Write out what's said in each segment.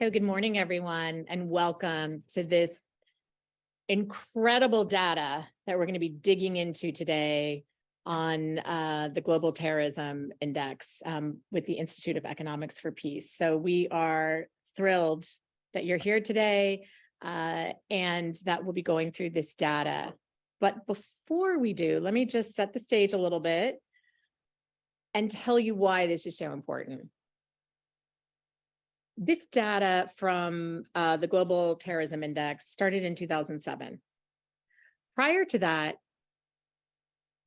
So good morning, everyone, and welcome to this incredible data that we're going to be digging into today on the Global Terrorism Index with the Institute of Economics for Peace. So we are thrilled that you're here today and that we'll be going through this data. But before we do, let me just set the stage a little bit and tell you why this is so important. This data from the Global Terrorism Index started in 2007. Prior to that,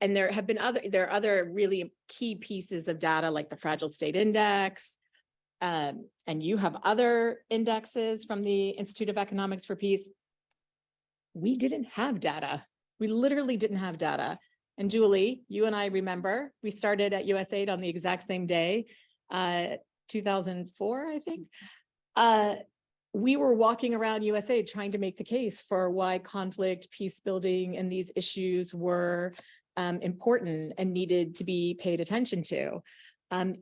and there are other really key pieces of data like the Fragile State Index, and you have other indexes from the Institute of Economics for Peace. We didn't have data. We literally didn't have data. And Julie, you and I remember, we started at USAID on the exact same day, 2004, I think. We were walking around USAID trying to make the case for why conflict, peace building, and these issues were important and needed to be paid attention to.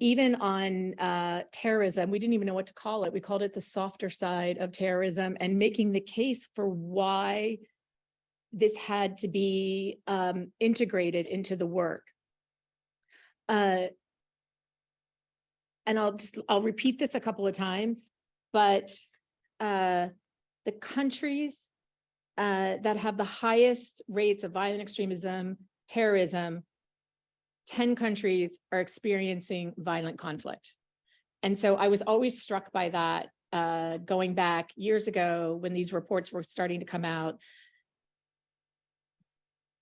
Even on terrorism, we didn't even know what to call it. We called it the softer side of terrorism, and making the case for why this had to be integrated into the work. And I'll repeat this a couple of times, but the countries that have the highest rates of violent extremism, terrorism, 10 countries are experiencing violent conflict. And so I was always struck by that going back years ago when these reports were starting to come out.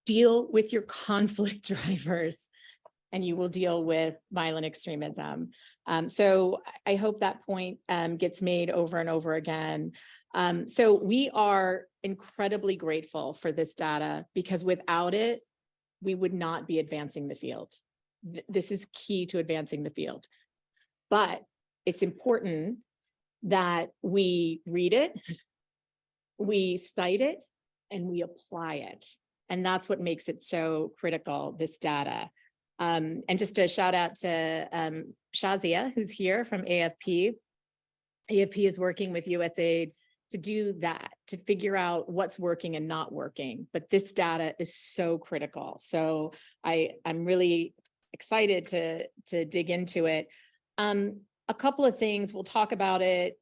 Deal with your conflict drivers, and you will deal with violent extremism. So I hope that point gets made over and over again. So we are incredibly grateful for this data, because without it, we would not be advancing the field. This is key to advancing the field. But it's important that we read it, we cite it, and we apply it. And that's what makes it so critical, this data. And just a shout out to Shazia, who's here from AFP. AFP is working with USAID to do that, to figure out what's working and not working. But this data is so critical. So I'm really excited to dig into it. A couple of things, we'll talk about it,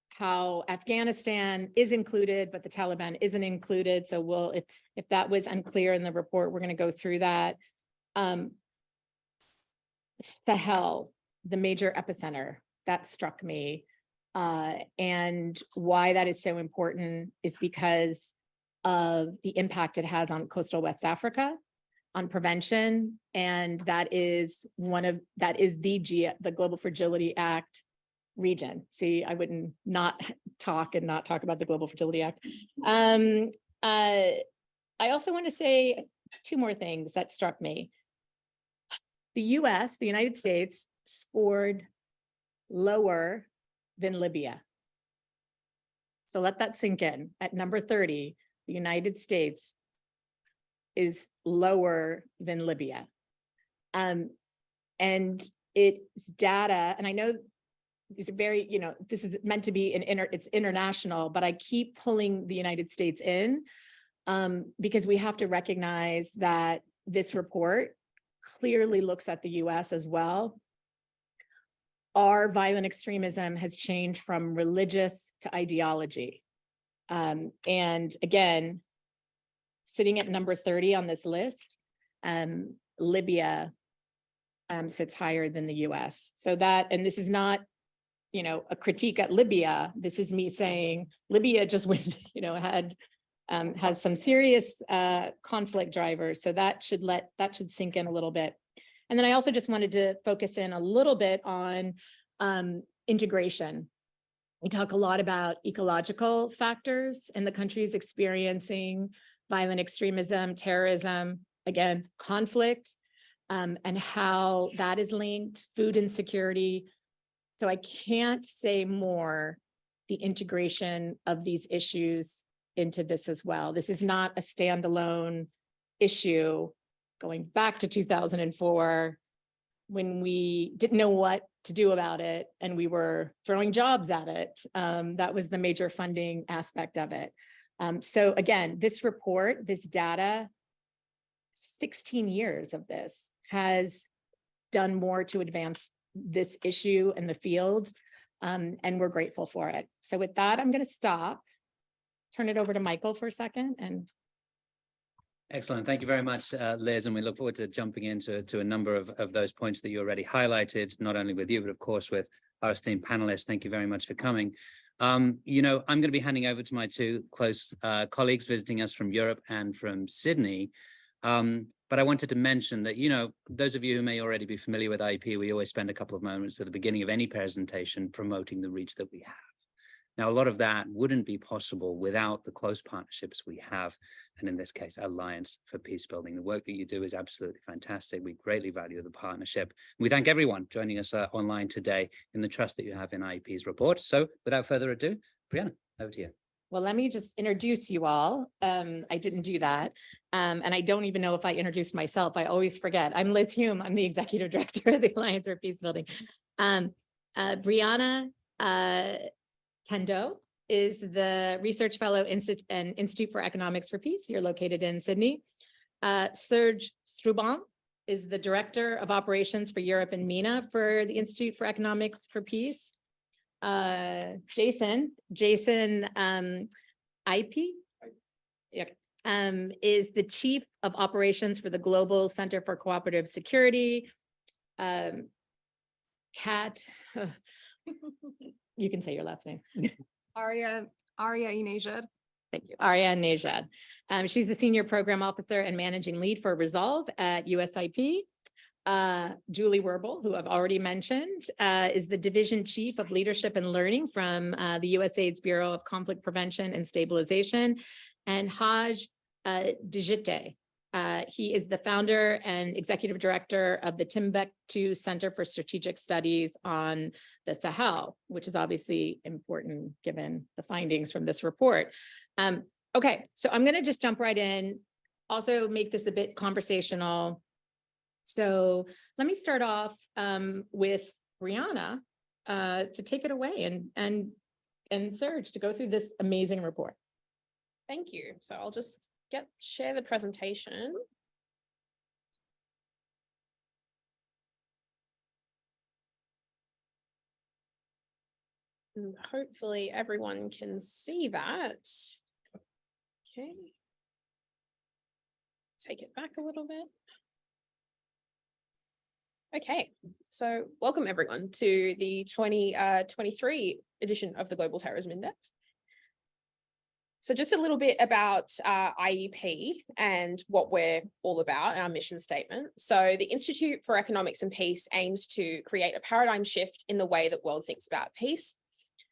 how Afghanistan is included, but the Taliban isn't included. So if that was unclear in the report, we're going to go through that. Sahel, the major epicenter, that struck me. And why that is so important is because of the impact it has on coastal West Africa, on prevention. And that is the Global Fragility Act region. See, I wouldn't not talk about the Global Fragility Act. I also want to say two more things that struck me. The United States, scored lower than Libya. So let that sink in. At number 30, the United States is lower than Libya. And it's data, and I know these are very, this is meant to be it's international, but I keep pulling the United States in because we have to recognize that this report clearly looks at the US as well. Our violent extremism has changed from religious to ideology. And again, sitting at number 30 on this list, Libya sits higher than the US. So and this is not, a critique at Libya. This is me saying Libya just went, has some serious conflict drivers. So that should sink in a little bit. And then I also just wanted to focus in a little bit on integration. We talk a lot about ecological factors in the countries experiencing violent extremism, terrorism, again, conflict, and how that is linked, food insecurity. So I can't say more, the integration of these issues into this as well. This is not a standalone issue going back to 2004. when we didn't know what to do about it and we were throwing jobs at it. That was the major funding aspect of it. So again, this report, this data, 16 years of this has done more to advance this issue in the field, and we're grateful for it. So with that, I'm going to stop, turn it over to Michael for a second. And excellent. Thank you very much, Liz. And we look forward to jumping into a number of those points that you already highlighted, not only with you, but of course with our esteemed panelists. Thank you very much for coming. You know, I'm going to be handing over to my two close colleagues visiting us from Europe and from Sydney. But I wanted to mention that, you know, those of you who may already be familiar with IEP, we always spend a couple of moments at the beginning of any presentation promoting the reach that we have. Now, a lot of that wouldn't be possible without the close partnerships we have, and in this case, Alliance for Peacebuilding. The work that you do is absolutely fantastic. We greatly value the partnership. We thank everyone joining us online today in the trust that you have in IEP's report. So without further ado, Brianna, over to you. well, let me just introduce you all. I didn't do that. And I don't even know if I introduced myself. I always forget. I'm Liz Hume. I'm the executive director of the Alliance for Peacebuilding. Brianna Tendo is the research fellow and Institute for Economics for Peace. You're located in Sydney. Serge Struban is the director of operations for Europe and MENA for the Institute for Economics for Peace. Jason IP is the chief of operations for the Global Center for Cooperative Security. Kat, you can say your last name. Aryaeinejad. Thank you. Aryaeinejad. She's the senior program officer and managing lead for Resolve at USIP. Julie Werbel, who I've already mentioned, is the division chief of leadership and learning from the USAID's Bureau of Conflict Prevention and Stabilization. And Haj Digite. He is the founder and executive director of the Timbuktu Center for Strategic Studies on the Sahel, which is obviously important given the findings from this report. Okay, so I'm going to just jump right in, also make this a bit conversational. So let me start off with Brianna to take it away and Serge to go through this amazing report. Thank you. So I'll just share the presentation. And hopefully everyone can see that. Okay. Take it back a little bit. Okay, so welcome everyone to the 2023 edition of the Global Terrorism Index. So just a little bit about IEP and what we're all about, our mission statement. So the Institute for Economics and Peace aims to create a paradigm shift in the way that the world thinks about peace.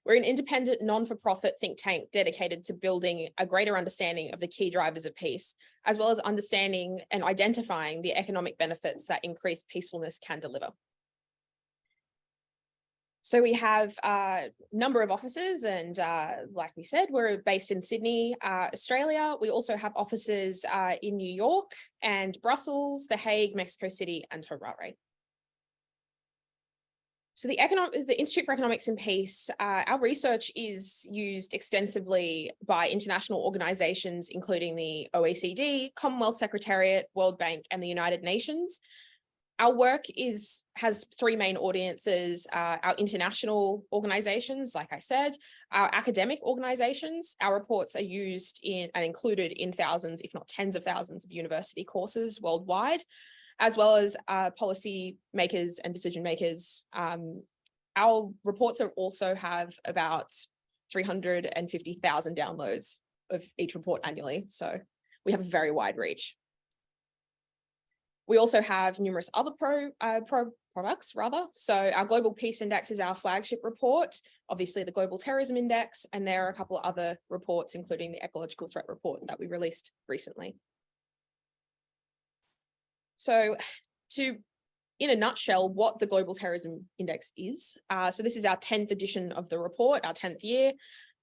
We're an independent, non-for-profit think tank dedicated to building a greater understanding of the key drivers of peace, as well as understanding and identifying the economic benefits that increased peacefulness can deliver. So we have a number of offices and like we said, we're based in Sydney, Australia. We also have offices in New York and Brussels, The Hague, Mexico City, and Harare. So the Institute for Economics and Peace, our research is used extensively by international organizations, including the OECD, Commonwealth Secretariat, World Bank, and the United Nations. Our work has three main audiences, our international organizations, like I said, our academic organizations. Our reports are used in and included in thousands, if not tens of thousands of university courses worldwide, as well as policy makers and decision makers. Our reports also have about 350,000 downloads of each report annually. So we have a very wide reach. We also have numerous other products. So our Global Peace Index is our flagship report, obviously the Global Terrorism Index, and there are a couple of other reports, including the Ecological Threat Report that we released recently. So in a nutshell, what the Global Terrorism Index is. So this is our 10th edition of the report, our 10th year.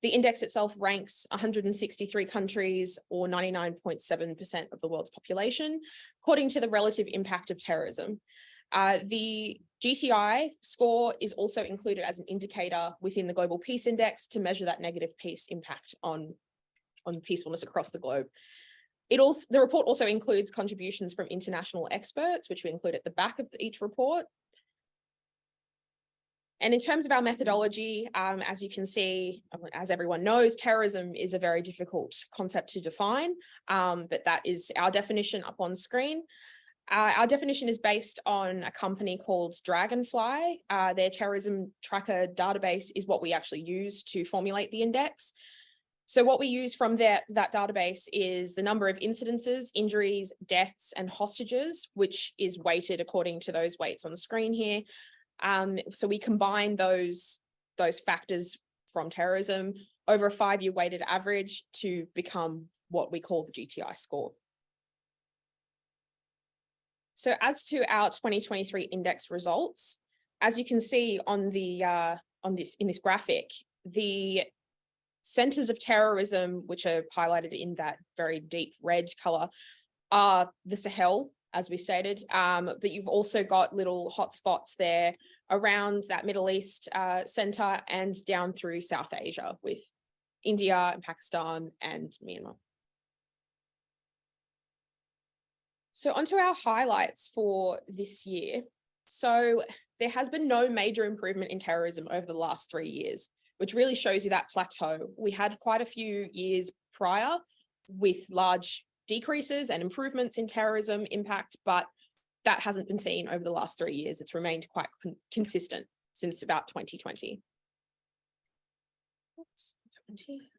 The index itself ranks 163 countries, or 99.7% of the world's population, according to the relative impact of terrorism. The GTI score is also included as an indicator within the Global Peace Index to measure that negative peace impact on peacefulness across the globe. The report also includes contributions from international experts, which we include at the back of each report. And in terms of our methodology, as you can see, as everyone knows, terrorism is a very difficult concept to define, but that is our definition up on screen. Our definition is based on a company called Dragonfly. Their terrorism tracker database is what we actually use to formulate the index. So what we use from that database is the number of incidences, injuries, deaths, and hostages, which is weighted according to those weights on the screen here. So we combine those factors from terrorism over a 5-year weighted average to become what we call the GTI score. So as to our 2023 index results, as you can see on this graphic, the centers of terrorism, which are highlighted in that very deep red color, are the Sahel, as we stated, but you've also got little hotspots there around that Middle East center and down through South Asia with India and Pakistan and Myanmar. So onto our highlights for this year. So there has been no major improvement in terrorism over the last 3 years, which really shows you that plateau. We had quite a few years prior with large decreases and improvements in terrorism impact, but that hasn't been seen over the last 3 years. It's remained quite consistent since about 2020.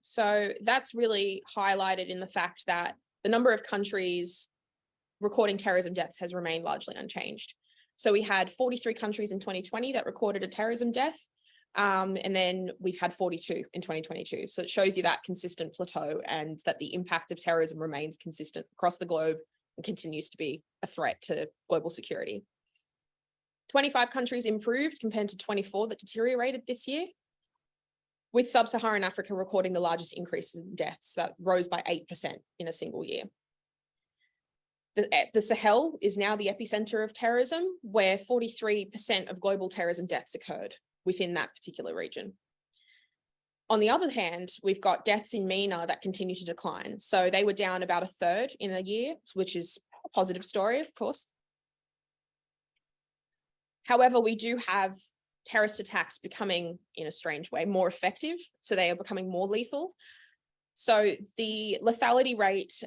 So that's really highlighted in the fact that the number of countries recording terrorism deaths has remained largely unchanged. So we had 43 countries in 2020 that recorded a terrorism death, and then we've had 42 in 2022. So it shows you that consistent plateau and that the impact of terrorism remains consistent across the globe and continues to be a threat to global security. 25 countries improved compared to 24 that deteriorated this year, with sub-Saharan Africa recording the largest increases in deaths that rose by 8% in a single year. The Sahel is now the epicenter of terrorism, where 43% of global terrorism deaths occurred within that particular region. On the other hand, we've got deaths in MENA that continue to decline. So they were down about a third in a year, which is a positive story, of course. However, we do have terrorist attacks becoming, in a strange way, more effective. So they are becoming more lethal. So the lethality rate,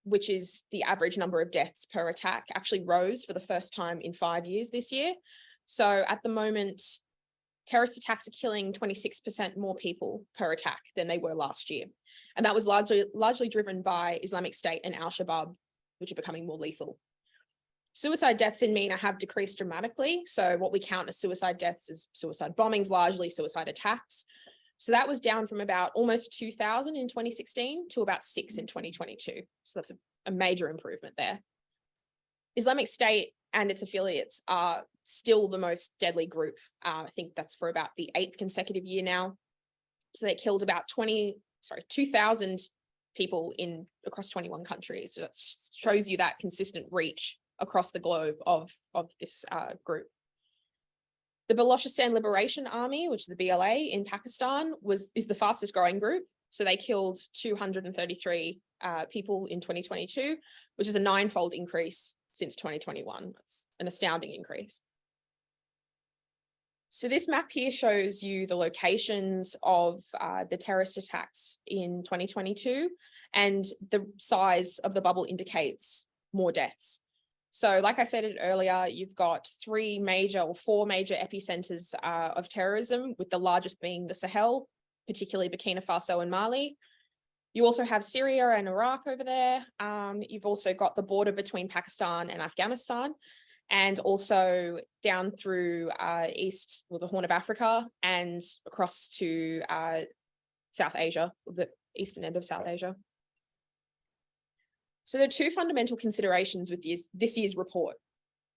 which is the average number of deaths per attack, actually rose for the first time in 5 years this year. So at the moment, terrorist attacks are killing 26% more people per attack than they were last year. And that was largely driven by Islamic State and Al-Shabaab, which are becoming more lethal. Suicide deaths in MENA have decreased dramatically. So what we count as suicide deaths is suicide bombings, largely suicide attacks. So that was down from about almost 2,000 in 2016 to about 6 in 2022. So that's a major improvement there. Islamic State and its affiliates are still the most deadly group. I think that's for about the 8th consecutive year now. So they killed about 2,000 people across 21 countries. So that shows you that consistent reach across the globe of this group. The Balochistan Liberation Army, which is the BLA in Pakistan, is the fastest growing group. So they killed 233 people in 2022, which is a 9-fold increase since 2021. That's an astounding increase. So this map here shows you the locations of the terrorist attacks in 2022, and the size of the bubble indicates more deaths. So like I said earlier, you've got 4 major epicenters of terrorism, with the largest being the Sahel, particularly Burkina Faso and Mali. You also have Syria and Iraq over there. You've also got the border between Pakistan and Afghanistan, and also down through the Horn of Africa and across to South Asia, the eastern end of South Asia. So there are 2 fundamental considerations with this year's report.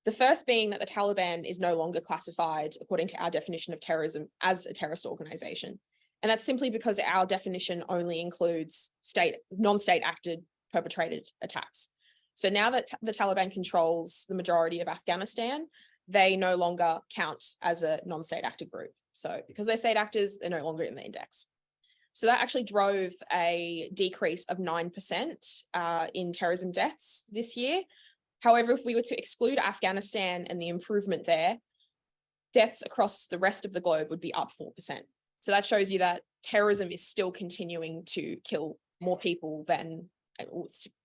The first being that the Taliban is no longer classified, according to our definition of terrorism, as a terrorist organization. And that's simply because our definition only includes non-state acted perpetrated attacks. So now that the Taliban controls the majority of Afghanistan, they no longer count as a non-state actor group. So because they're state actors, they're no longer in the index. So that actually drove a decrease of 9% in terrorism deaths this year. However, if we were to exclude Afghanistan and the improvement there, deaths across the rest of the globe would be up 4%. So that shows you that terrorism is still continuing to kill more people than,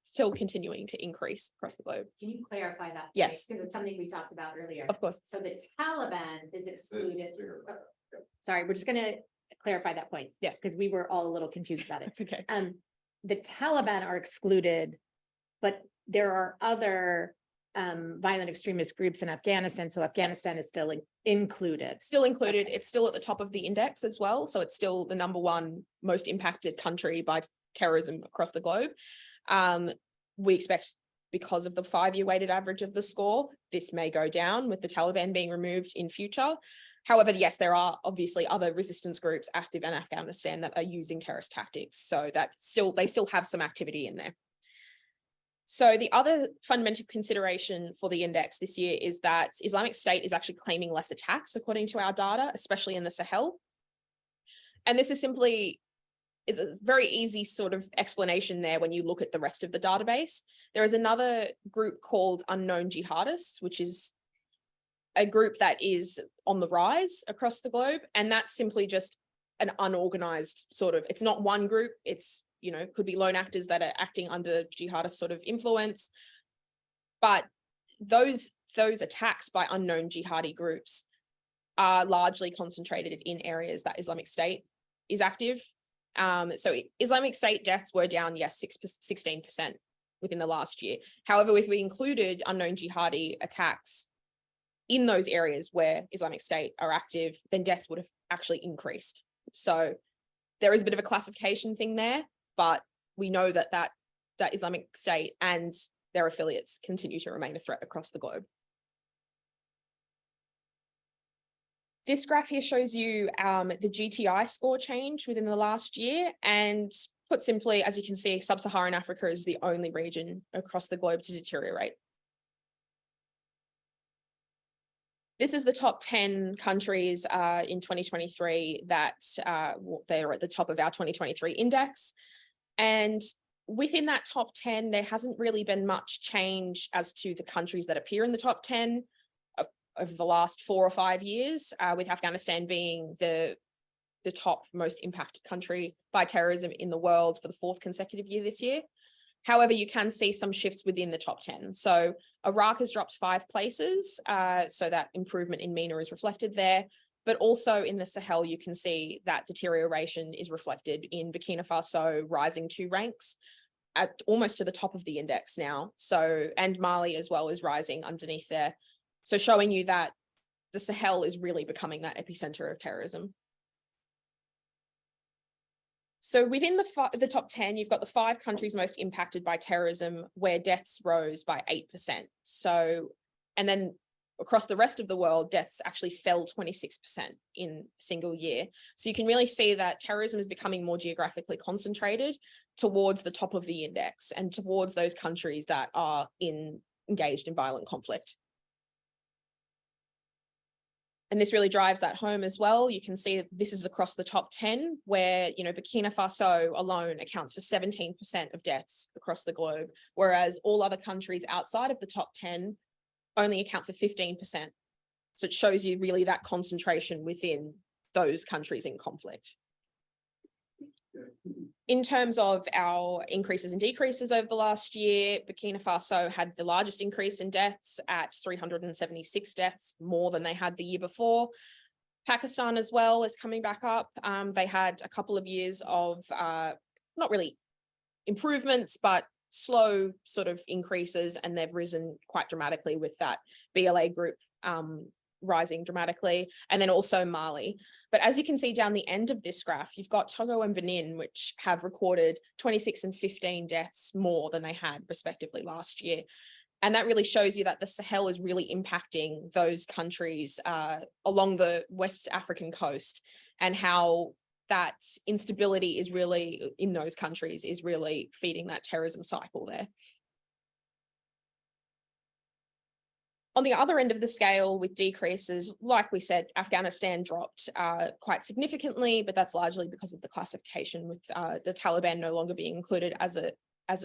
still continuing to increase across the globe. Can you clarify that? Yes. Because it's something we talked about earlier. Of course. So the Taliban is excluded. Sorry, we're just going to clarify that point. Yes. Because we were all a little confused about it. It's okay. The Taliban are excluded, but there are other violent extremist groups in Afghanistan. So Afghanistan is still included. Still included. It's still at the top of the index as well. So it's still the #1 most impacted country by terrorism across the globe. We expect, because of the 5-year weighted average of the score, this may go down with the Taliban being removed in future. However, yes, there are obviously other resistance groups active in Afghanistan that are using terrorist tactics. So that they still have some activity in there. So the other fundamental consideration for the index this year is that Islamic State is actually claiming less attacks, according to our data, especially in the Sahel. And this is simply, it's a very easy sort of explanation there when you look at the rest of the database. There is another group called unknown jihadists, which is a group that is on the rise across the globe. And that's simply just an unorganized sort of, it's not one group, it's, you know, could be lone actors that are acting under jihadist sort of influence. But those attacks by unknown jihadi groups are largely concentrated in areas that Islamic State is active. So Islamic State deaths were down, yes, 16% within the last year. However, if we included unknown jihadi attacks in those areas where Islamic State are active, then deaths would have actually increased. So there is a bit of a classification thing there, but we know that Islamic State and their affiliates continue to remain a threat across the globe. This graph here shows you the GTI score change within the last year. And put simply, as you can see, sub-Saharan Africa is the only region across the globe to deteriorate. This is the top 10 countries in 2023 that they're at the top of our 2023 index. And within that top 10, there hasn't really been much change as to the countries that appear in the top 10 over the last 4 or 5 years, with Afghanistan being the top most impacted country by terrorism in the world for the 4th consecutive year this year. However, you can see some shifts within the top 10. So Iraq has dropped 5 places, so that improvement in MENA is reflected there. But also in the Sahel, you can see that deterioration is reflected in Burkina Faso rising 2 ranks at almost to the top of the index now. So, and Mali as well is rising underneath there. So showing you that the Sahel is really becoming that epicenter of terrorism. So within the top 10, you've got the 5 countries most impacted by terrorism where deaths rose by 8%. So, and then across the rest of the world, deaths actually fell 26% in a single year. So you can really see that terrorism is becoming more geographically concentrated towards the top of the index and towards those countries that are engaged in violent conflict. And this really drives that home as well. You can see this is across the top 10 where, you know, Burkina Faso alone accounts for 17% of deaths across the globe, whereas all other countries outside of the top 10 only account for 15%. So it shows you really that concentration within those countries in conflict. In terms of our increases and decreases over the last year, Burkina Faso had the largest increase in deaths at 376 deaths, more than they had the year before. Pakistan as well is coming back up. They had a couple of years of not really improvements, but slow sort of increases, and they've risen quite dramatically with that BLA group rising dramatically, and then also Mali. But as you can see down the end of this graph, you've got Togo and Benin, which have recorded 26 and 15 deaths more than they had respectively last year. And that really shows you that the Sahel is really impacting those countries along the West African coast, and how that instability is really in those countries is really feeding that terrorism cycle there. On the other end of the scale, with decreases, like we said, Afghanistan dropped quite significantly, but that's largely because of the classification, with the Taliban no longer being included as a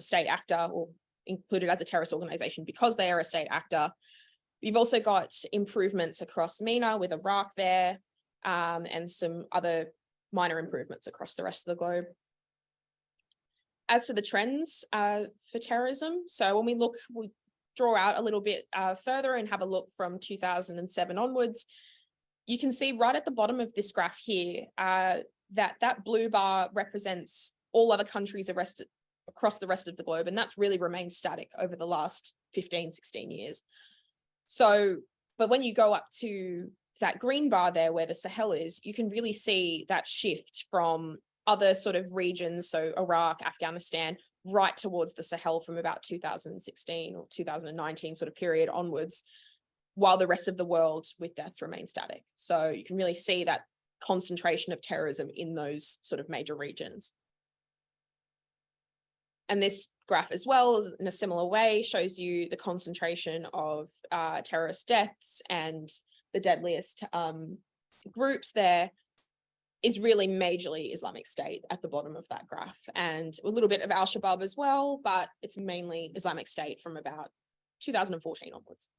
state actor, or included as a terrorist organization because they are a state actor. You've also got improvements across MENA with Iraq there, and some other minor improvements across the rest of the globe. As to the trends for terrorism, so when we draw out a little bit further and have a look from 2007 onwards, you can see right at the bottom of this graph here that blue bar represents all other countries across the rest of the globe, and that's really remained static over the last 15, 16 years. So, but when you go up to that green bar there where the Sahel is, you can really see that shift from other sort of regions, so Iraq, Afghanistan, right towards the Sahel from about 2016 or 2019 sort of period onwards, while the rest of the world with deaths remain static. So you can really see that concentration of terrorism in those sort of major regions. And this graph as well, in a similar way, shows you the concentration of terrorist deaths, and the deadliest groups there is really majorly Islamic State at the bottom of that graph, and a little bit of Al-Shabaab as well, but it's mainly Islamic State from about 2014 onwards.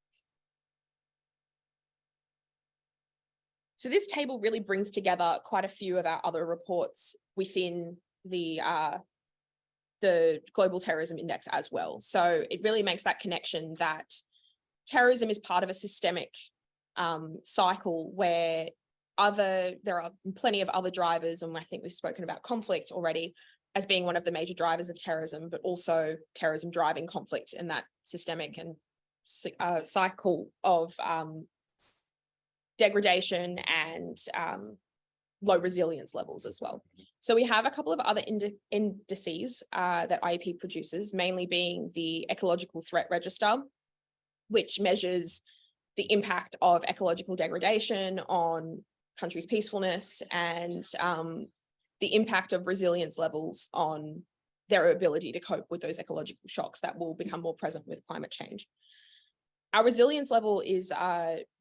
So this table really brings together quite a few of our other reports within the Global Terrorism Index as well. So it really makes that connection that terrorism is part of a systemic cycle where there are plenty of other drivers, and I think we've spoken about conflict already as being one of the major drivers of terrorism, but also terrorism driving conflict in that systemic and cycle of degradation and low resilience levels as well. So we have a couple of other indices that IEP produces, mainly being the Ecological Threat Register, which measures the impact of ecological degradation on countries' peacefulness, and the impact of resilience levels on their ability to cope with those ecological shocks that will become more present with climate change. Our resilience level is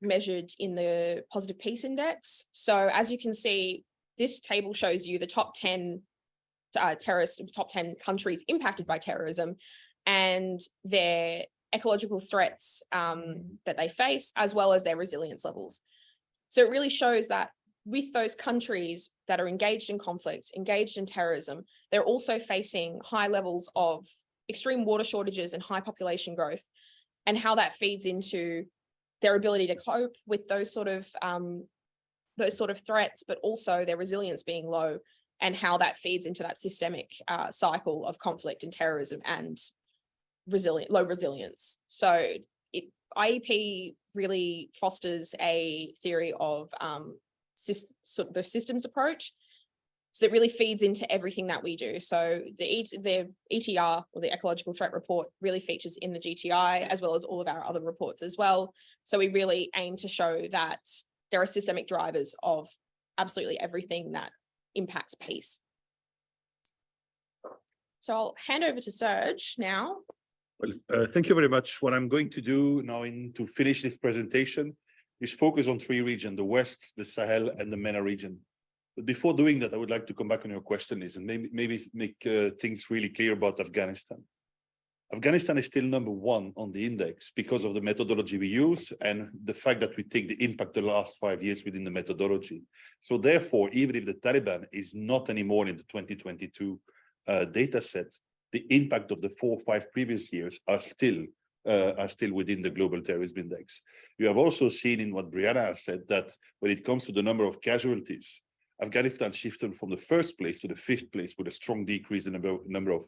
measured in the Positive Peace Index. So as you can see, this table shows you the top 10 top 10 countries impacted by terrorism and their ecological threats that they face, as well as their resilience levels. So it really shows that with those countries that are engaged in conflict, engaged in terrorism, they're also facing high levels of extreme water shortages and high population growth, and how that feeds into their ability to cope with those sort of threats, but also their resilience being low, and how that feeds into that systemic cycle of conflict and terrorism and low resilience. So IEP really fosters a theory of the systems approach. So it really feeds into everything that we do. So the ETR, or the Ecological Threat Report, really features in the GTI, as well as all of our other reports as well. So we really aim to show that there are systemic drivers of absolutely everything that impacts peace. So I'll hand over to Serge now. Well, thank you very much. What I'm going to do now to finish this presentation is focus on three regions: the West, the Sahel, and the MENA region. But before doing that, I would like to come back on your question and maybe make things really clear about Afghanistan. Afghanistan is still number one on the index because of the methodology we use and the fact that we take the impact of the last 5 years within the methodology. So therefore, even if the Taliban is not anymore in the 2022 data set, the impact of the 4 or 5 previous years are still within the Global Terrorism Index. You have also seen in what Brianna has said that when it comes to the number of casualties, Afghanistan shifted from the 1st place to the 5th place with a strong decrease in the number of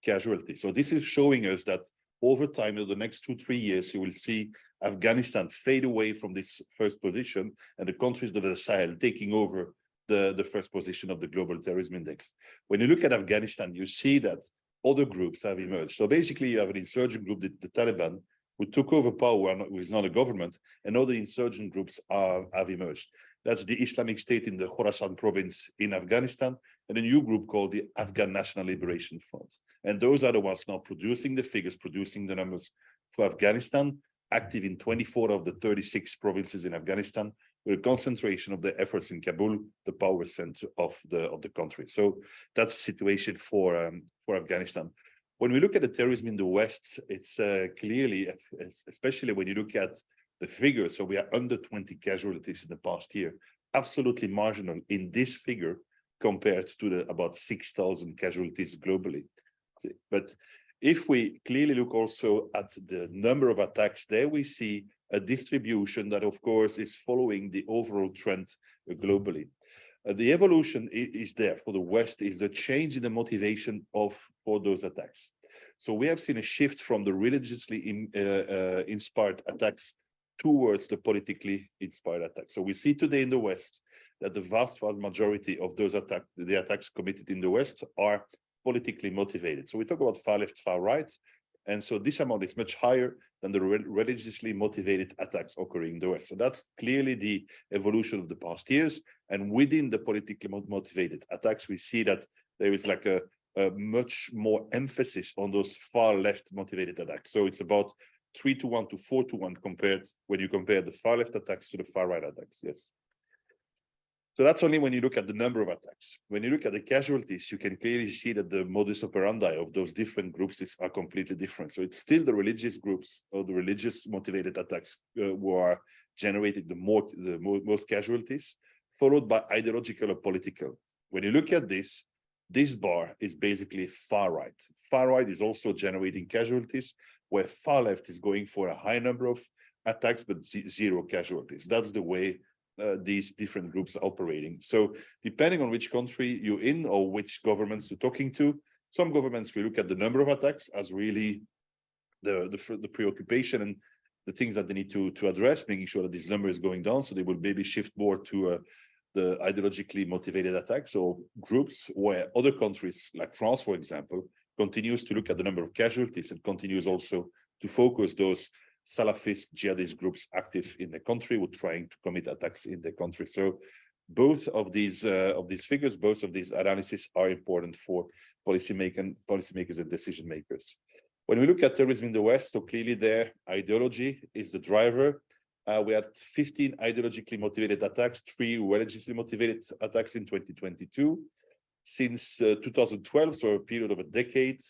casualties. So this is showing us that over time, in the next 2-3 years, you will see Afghanistan fade away from this 1st position and the countries of the Sahel taking over the 1st position of the Global Terrorism Index. When you look at Afghanistan, you see that other groups have emerged. So basically, you have an insurgent group, the Taliban, who took over power and is not a government, and other insurgent groups have emerged. That's the Islamic State in the Khorasan province in Afghanistan, and a new group called the Afghan National Liberation Front. And those are the ones now producing the figures, producing the numbers for Afghanistan. active in 24 of the 36 provinces in Afghanistan, with a concentration of the efforts in Kabul, the power center of the country. So that's the situation for Afghanistan. When we look at the terrorism in the West, it's clearly, especially when you look at the figures, so we are under 20 casualties in the past year, absolutely marginal in this figure compared to the about 6,000 casualties globally. But if we clearly look also at the number of attacks, there we see a distribution that, of course, is following the overall trend globally. The evolution is there for the West, is the change in the motivation for those attacks. So we have seen a shift from the religiously inspired attacks towards the politically inspired attacks. So we see today in the West that the vast majority of those attacks committed in the West are politically motivated. So we talk about far left, far right. And so this amount is much higher than the religiously motivated attacks occurring in the West. So that's clearly the evolution of the past years. And within the politically motivated attacks, we see that there is like a much more emphasis on those far left motivated attacks. So it's about 3-to-1 to 4-to-1 compared when you compare the far left attacks to the far right attacks. Yes. So that's only when you look at the number of attacks. When you look at the casualties, you can clearly see that the modus operandi of those different groups are completely different. So it's still the religious groups or the religious motivated attacks who are generating the most casualties, followed by ideological or political. When you look at this bar is basically far right. Far right is also generating casualties, where far left is going for a high number of attacks, but zero casualties. That's the way these different groups are operating. So depending on which country you're in or which governments you're talking to, some governments will look at the number of attacks as really the preoccupation and the things that they need to address, making sure that this number is going down. So they will maybe shift more to the ideologically motivated attacks or groups, where other countries like France, for example, continues to look at the number of casualties and continues also to focus those Salafist jihadist groups active in the country who are trying to commit attacks in the country. So both of these figures, both of these analyses are important for policymakers and decision makers. When we look at terrorism in the West, so clearly their ideology is the driver. We had 15 ideologically motivated attacks, 3 religiously motivated attacks in 2022. Since 2012, so a period of a decade,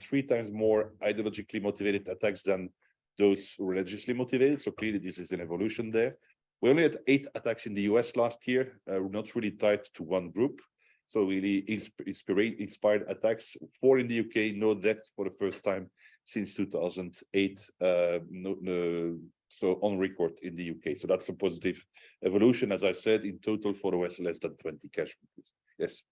3 times more ideologically motivated attacks than those religiously motivated. So clearly this is an evolution there. We only had 8 attacks in the US last year, not really tied to one group. So really inspired attacks. 4 in the UK, no death for the first time since 2008. So on record in the UK. So that's a positive evolution. As I said, in total for the West, less than 20 casualties. Yes.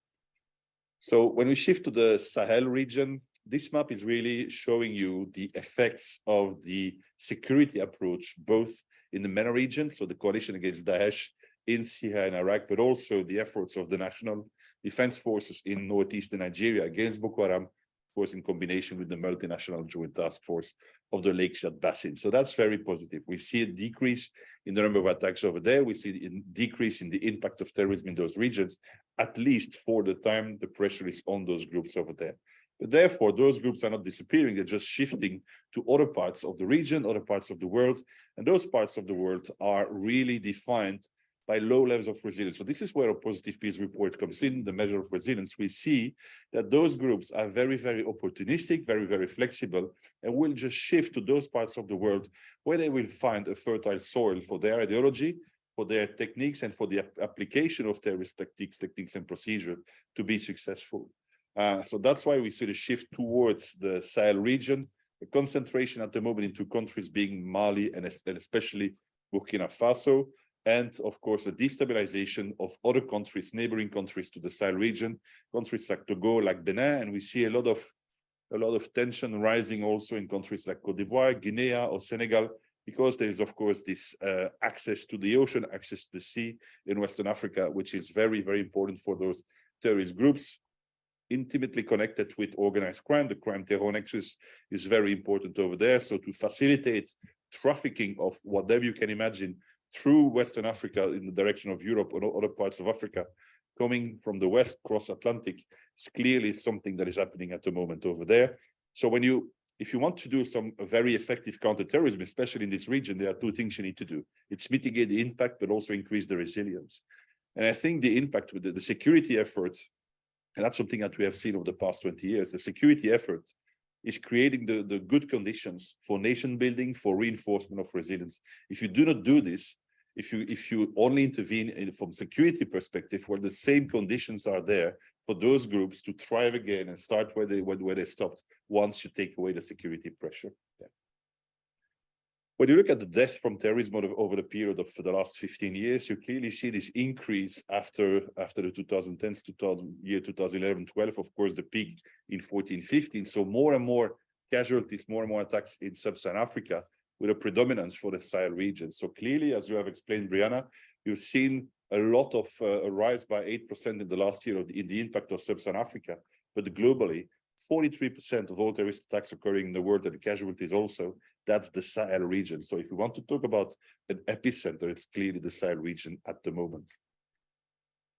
So when we shift to the Sahel region, this map is really showing you the effects of the security approach, both in the MENA region, so the coalition against Daesh in Syria and Iraq, but also the efforts of the national defense forces in northeastern Nigeria against Boko Haram, of course, in combination with the multinational joint task force of the Lake Chad Basin. So that's very positive. We see a decrease in the number of attacks over there. We see a decrease in the impact of terrorism in those regions, at least for the time the pressure is on those groups over there. But therefore, those groups are not disappearing. They're just shifting to other parts of the region, other parts of the world. And those parts of the world are really defined by low levels of resilience. So this is where a positive peace report comes in, the measure of resilience. We see that those groups are very, very opportunistic, very, very flexible, and will just shift to those parts of the world where they will find a fertile soil for their ideology, for their techniques, and for the application of terrorist techniques and procedure to be successful. So that's why we see the shift towards the Sahel region, the concentration at the moment in 2 countries being Mali and especially Burkina Faso, and of course the destabilization of other countries, neighboring countries to the Sahel region, countries like Togo, like Benin, and we see a lot of tension rising also in countries like Cote d'Ivoire, Guinea, or Senegal, because there is of course this access to the ocean, access to the sea in Western Africa, which is very, very important for those terrorist groups. Intimately connected with organized crime. The crime terror nexus is very important over there. So to facilitate trafficking of whatever you can imagine through Western Africa in the direction of Europe or other parts of Africa, coming from the West cross Atlantic, is clearly something that is happening at the moment over there. So when you if you want to do some very effective counterterrorism, especially in this region, there are two things you need to do. It's mitigate the impact, but also increase the resilience. And I think the impact with the security efforts, and that's something that we have seen over the past 20 years, the security effort is creating the good conditions for nation building, for reinforcement of resilience. If you do not do this, if you only intervene from security perspective, where the same conditions are there for those groups to thrive again and start where they stopped once you take away the security pressure. Yeah. When you look at the death from terrorism over the period of the last 15 years, you clearly see this increase after the 2010s, 2011, 12, of course, the peak in 14, 15. So more and more casualties, more and more attacks in sub-Saharan Africa with a predominance for the Sahel region. So clearly, as you have explained, Brianna, you've seen a lot of a rise by 8% in the last year in the impact of sub-Saharan Africa, but globally, 43% of all terrorist attacks occurring in the world and the casualties also, that's the Sahel region. So if we want to talk about an epicenter, it's clearly the Sahel region at the moment.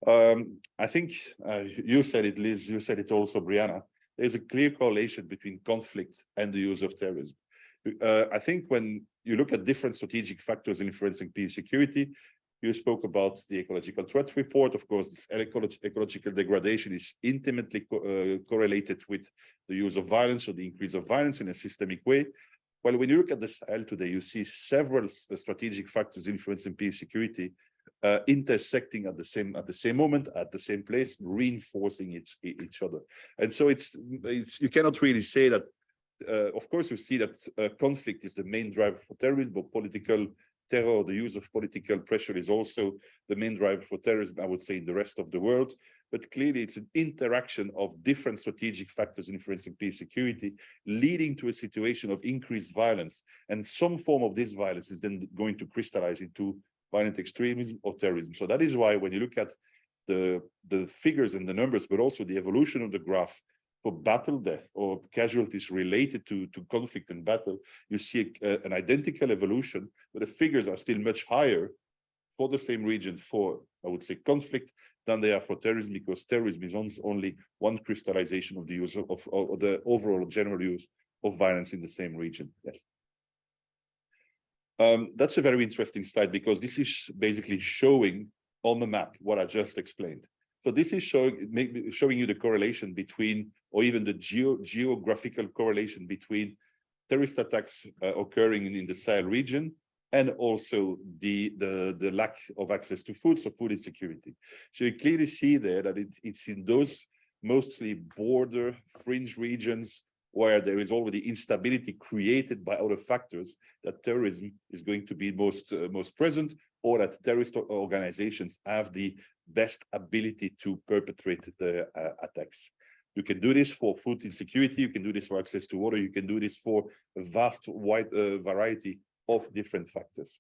I think you said it, Liz, you said it also, Brianna, there's a clear correlation between conflict and the use of terrorism. I think when you look at different strategic factors influencing peace security, you spoke about the ecological threat report. Of course, this ecological degradation is intimately correlated with the use of violence or the increase of violence in a systemic way. Well, when you look at the Sahel today, you see several strategic factors influencing peace security intersecting at the same moment, at the same place, reinforcing each other. And so it's you cannot really say that. Of course, you see that conflict is the main driver for terrorism, but political terror, the use of political pressure is also the main driver for terrorism, I would say, in the rest of the world. But clearly, it's an interaction of different strategic factors influencing peace security, leading to a situation of increased violence. And some form of this violence is then going to crystallize into violent extremism or terrorism. So that is why when you look at the figures and the numbers, but also the evolution of the graph, for battle death or casualties related to conflict and battle, you see an identical evolution, but the figures are still much higher for the same region for, I would say, conflict than they are for terrorism, because terrorism is only one crystallization of the use of the overall general use of violence in the same region. Yes. That's a very interesting slide, because this is basically showing on the map what I just explained. So this is showing you the correlation between, or even the geographical correlation between terrorist attacks occurring in the Sahel region and also the lack of access to food, so food insecurity. So you clearly see there that it's in those mostly border fringe regions where there is already instability created by other factors that terrorism is going to be most present, or that terrorist organizations have the best ability to perpetrate the attacks. You can do this for food insecurity, you can do this for access to water, you can do this for a wide variety of different factors.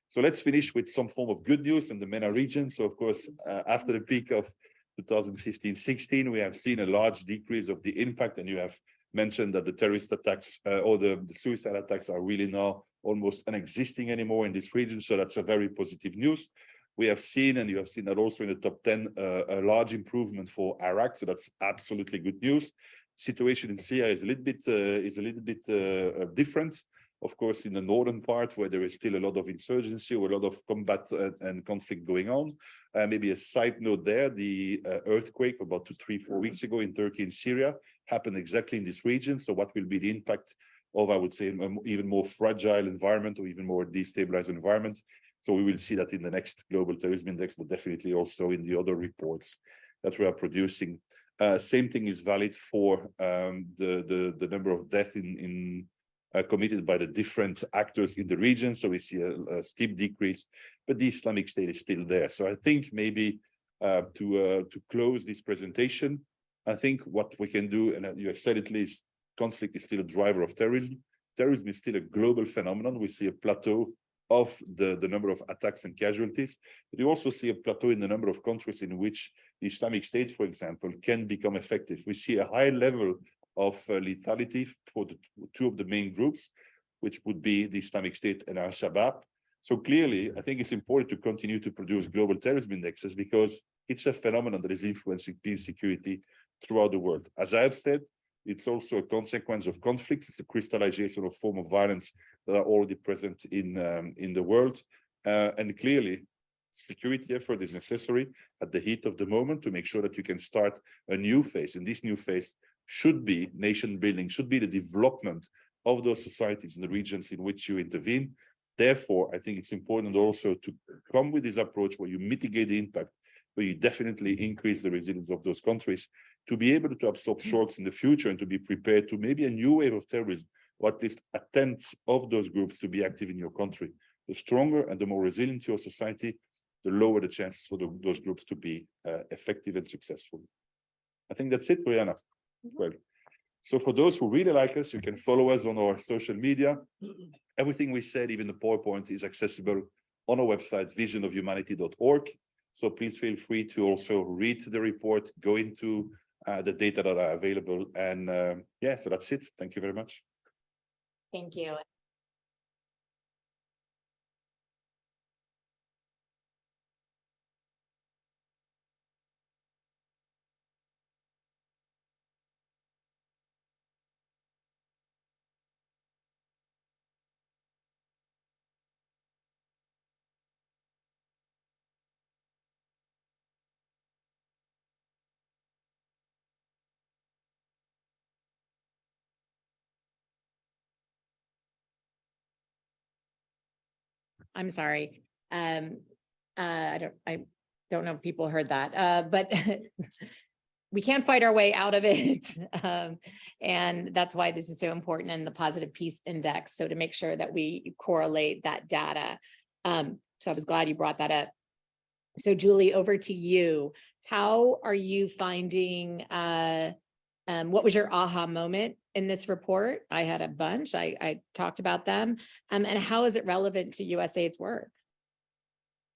So let's finish with some form of good news in the MENA region. So of course, after the peak of 2015-16, we have seen a large decrease of the impact, and you have mentioned that the terrorist attacks or the suicide attacks are really now almost unexisting anymore in this region. So that's a very positive news. We have seen, and you have seen that also in the top 10, a large improvement for Iraq. So that's absolutely good news. Situation in Syria is a little bit different. Of course, in the northern part, where there is still a lot of insurgency or a lot of combat and conflict going on. Maybe a side note there, the earthquake about 2-3-4 weeks ago in Turkey and Syria happened exactly in this region. So what will be the impact of, I would say, an even more fragile environment or even more destabilized environment? So we will see that in the next Global Terrorism Index, but definitely also in the other reports that we are producing. Same thing is valid for the number of deaths committed by the different actors in the region. So we see a steep decrease, but the Islamic State is still there. So I think maybe to close this presentation, I think what we can do, and you have said it, Liz, conflict is still a driver of terrorism. Terrorism is still a global phenomenon. We see a plateau of the number of attacks and casualties, but you also see a plateau in the number of countries in which the Islamic State, for example, can become effective. We see a high level of lethality for the two of the main groups, which would be the Islamic State and Al-Shabaab. So clearly, I think it's important to continue to produce global terrorism indexes, because it's a phenomenon that is influencing peace security throughout the world. As I have said, It's also a consequence of conflicts. It's a crystallization of form of violence that are already present in the world. And clearly, security effort is necessary at the heat of the moment to make sure that you can start a new phase. And this new phase should be nation building, should be the development of those societies in the regions in which you intervene. Therefore, I think it's important also to come with this approach where you mitigate the impact, where you definitely increase the resilience of those countries to be able to absorb shocks in the future and to be prepared to maybe a new wave of terrorism, or at least a tenth of those groups to be active in your country. The stronger and the more resilient your society, the lower the chances for those groups to be effective and successful. I think that's it, Rihanna. Well, so for those who really like us, you can follow us on our social media. Everything we said, even the PowerPoint, is accessible on our website, visionofhumanity.org. So please feel free to also read the report, go into the data that are available. And yeah, so that's it. Thank you very much. Thank you. I'm sorry. I don't know if people heard that, but we can't fight our way out of it. And that's why this is so important in the Positive Peace Index. So to make sure that we correlate that data. So I was glad you brought that up. So Julie, over to you. How are you finding, what was your aha moment in this report? I had a bunch, I talked about them. And how is it relevant to USAID's work?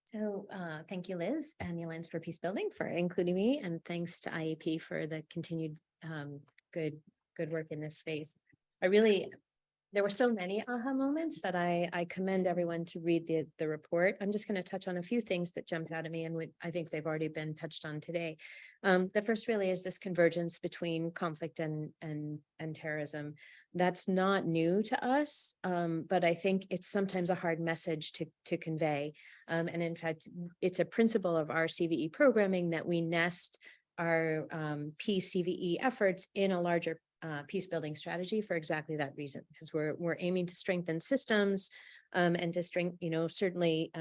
So thank you, Liz and the Alliance for Peacebuilding for including me, and thanks to IEP for the continued good work in this space. There were so many aha moments that I commend everyone to read the report. I'm just going to touch on a few things that jumped out at me, and I think they've already been touched on today. The first really is this convergence between conflict and terrorism. That's not new to us, but I think it's sometimes a hard message to convey. And in fact, it's a principle of our CVE programming that we nest our peace CVE efforts in a larger peace building strategy for exactly that reason, because we're aiming to strengthen systems and to certainly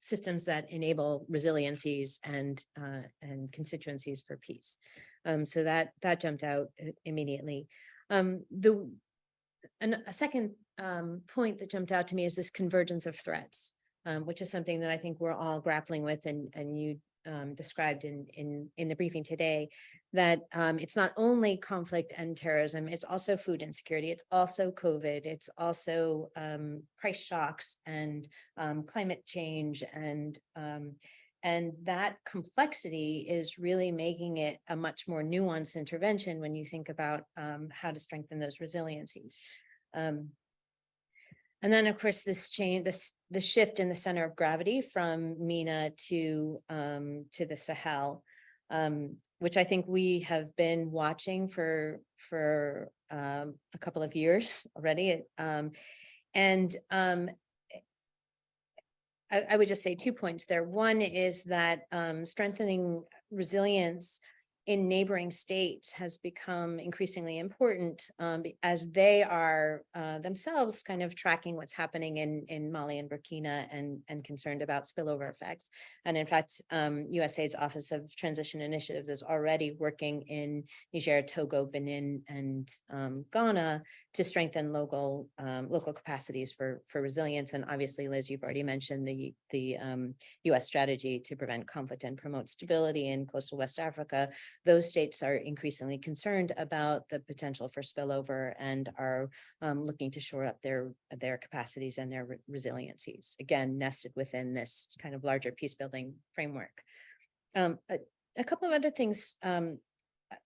systems that enable resiliencies and constituencies for peace. So that jumped out immediately. A second point that jumped out to me is this convergence of threats, which is something that I think we're all grappling with, and you described in the briefing today, that it's not only conflict and terrorism, it's also food insecurity, it's also COVID, it's also price shocks and climate change, and that complexity is really making it a much more nuanced intervention when you think about how to strengthen those resiliencies. And then, of course, the shift in the center of gravity from MENA to the Sahel, which I think we have been watching for a couple of years already. I would just say 2 points there. One is that strengthening resilience in neighboring states has become increasingly important as they are themselves kind of tracking what's happening in Mali and Burkina and concerned about spillover effects. And in fact, USAID's Office of Transition Initiatives is already working in Niger, Togo, Benin, and Ghana to strengthen local capacities for resilience. And obviously, Liz, you've already mentioned the US strategy to prevent conflict and promote stability in coastal West Africa. Those states are increasingly concerned about the potential for spillover and are looking to shore up their capacities and their resiliencies, again, nested within this kind of larger peace building framework. A couple of other things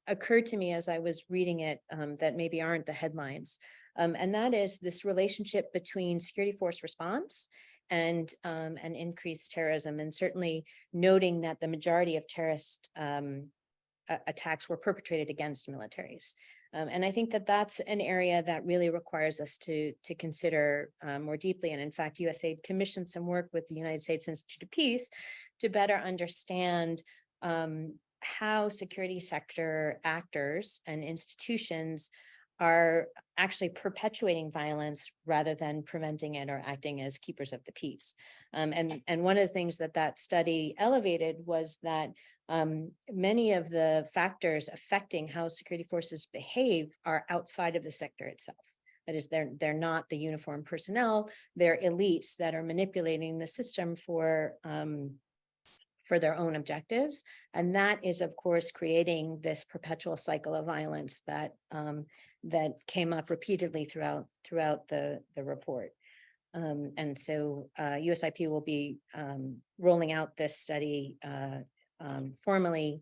occurred to me as I was reading it that maybe aren't the headlines. And that is this relationship between security force response and increased terrorism, and certainly noting that the majority of terrorist attacks were perpetrated against militaries. And I think that that's an area that really requires us to consider more deeply. And in fact, USAID commissioned some work with the United States Institute of Peace to better understand how security sector actors and institutions are actually perpetuating violence rather than preventing it or acting as keepers of the peace. And one of the things that study elevated was that many of the factors affecting how security forces behave are outside of the sector itself. That is, they're not the uniformed personnel, they're elites that are manipulating the system for their own objectives. And that is, of course, creating this perpetual cycle of violence that came up repeatedly throughout the report. And so USIP will be rolling out this study formally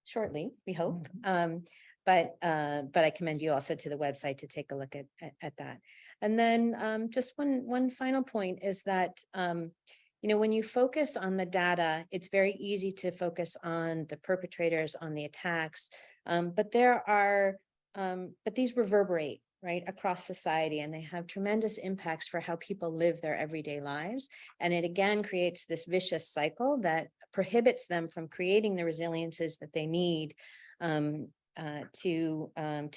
shortly, we hope. But I commend you also to the website to take a look at that. And then just one final point is that when you focus on the data, it's very easy to focus on the perpetrators, on the attacks, but these reverberate right across society, and they have tremendous impacts for how people live their everyday lives. And it again creates this vicious cycle that prohibits them from creating the resiliences that they need to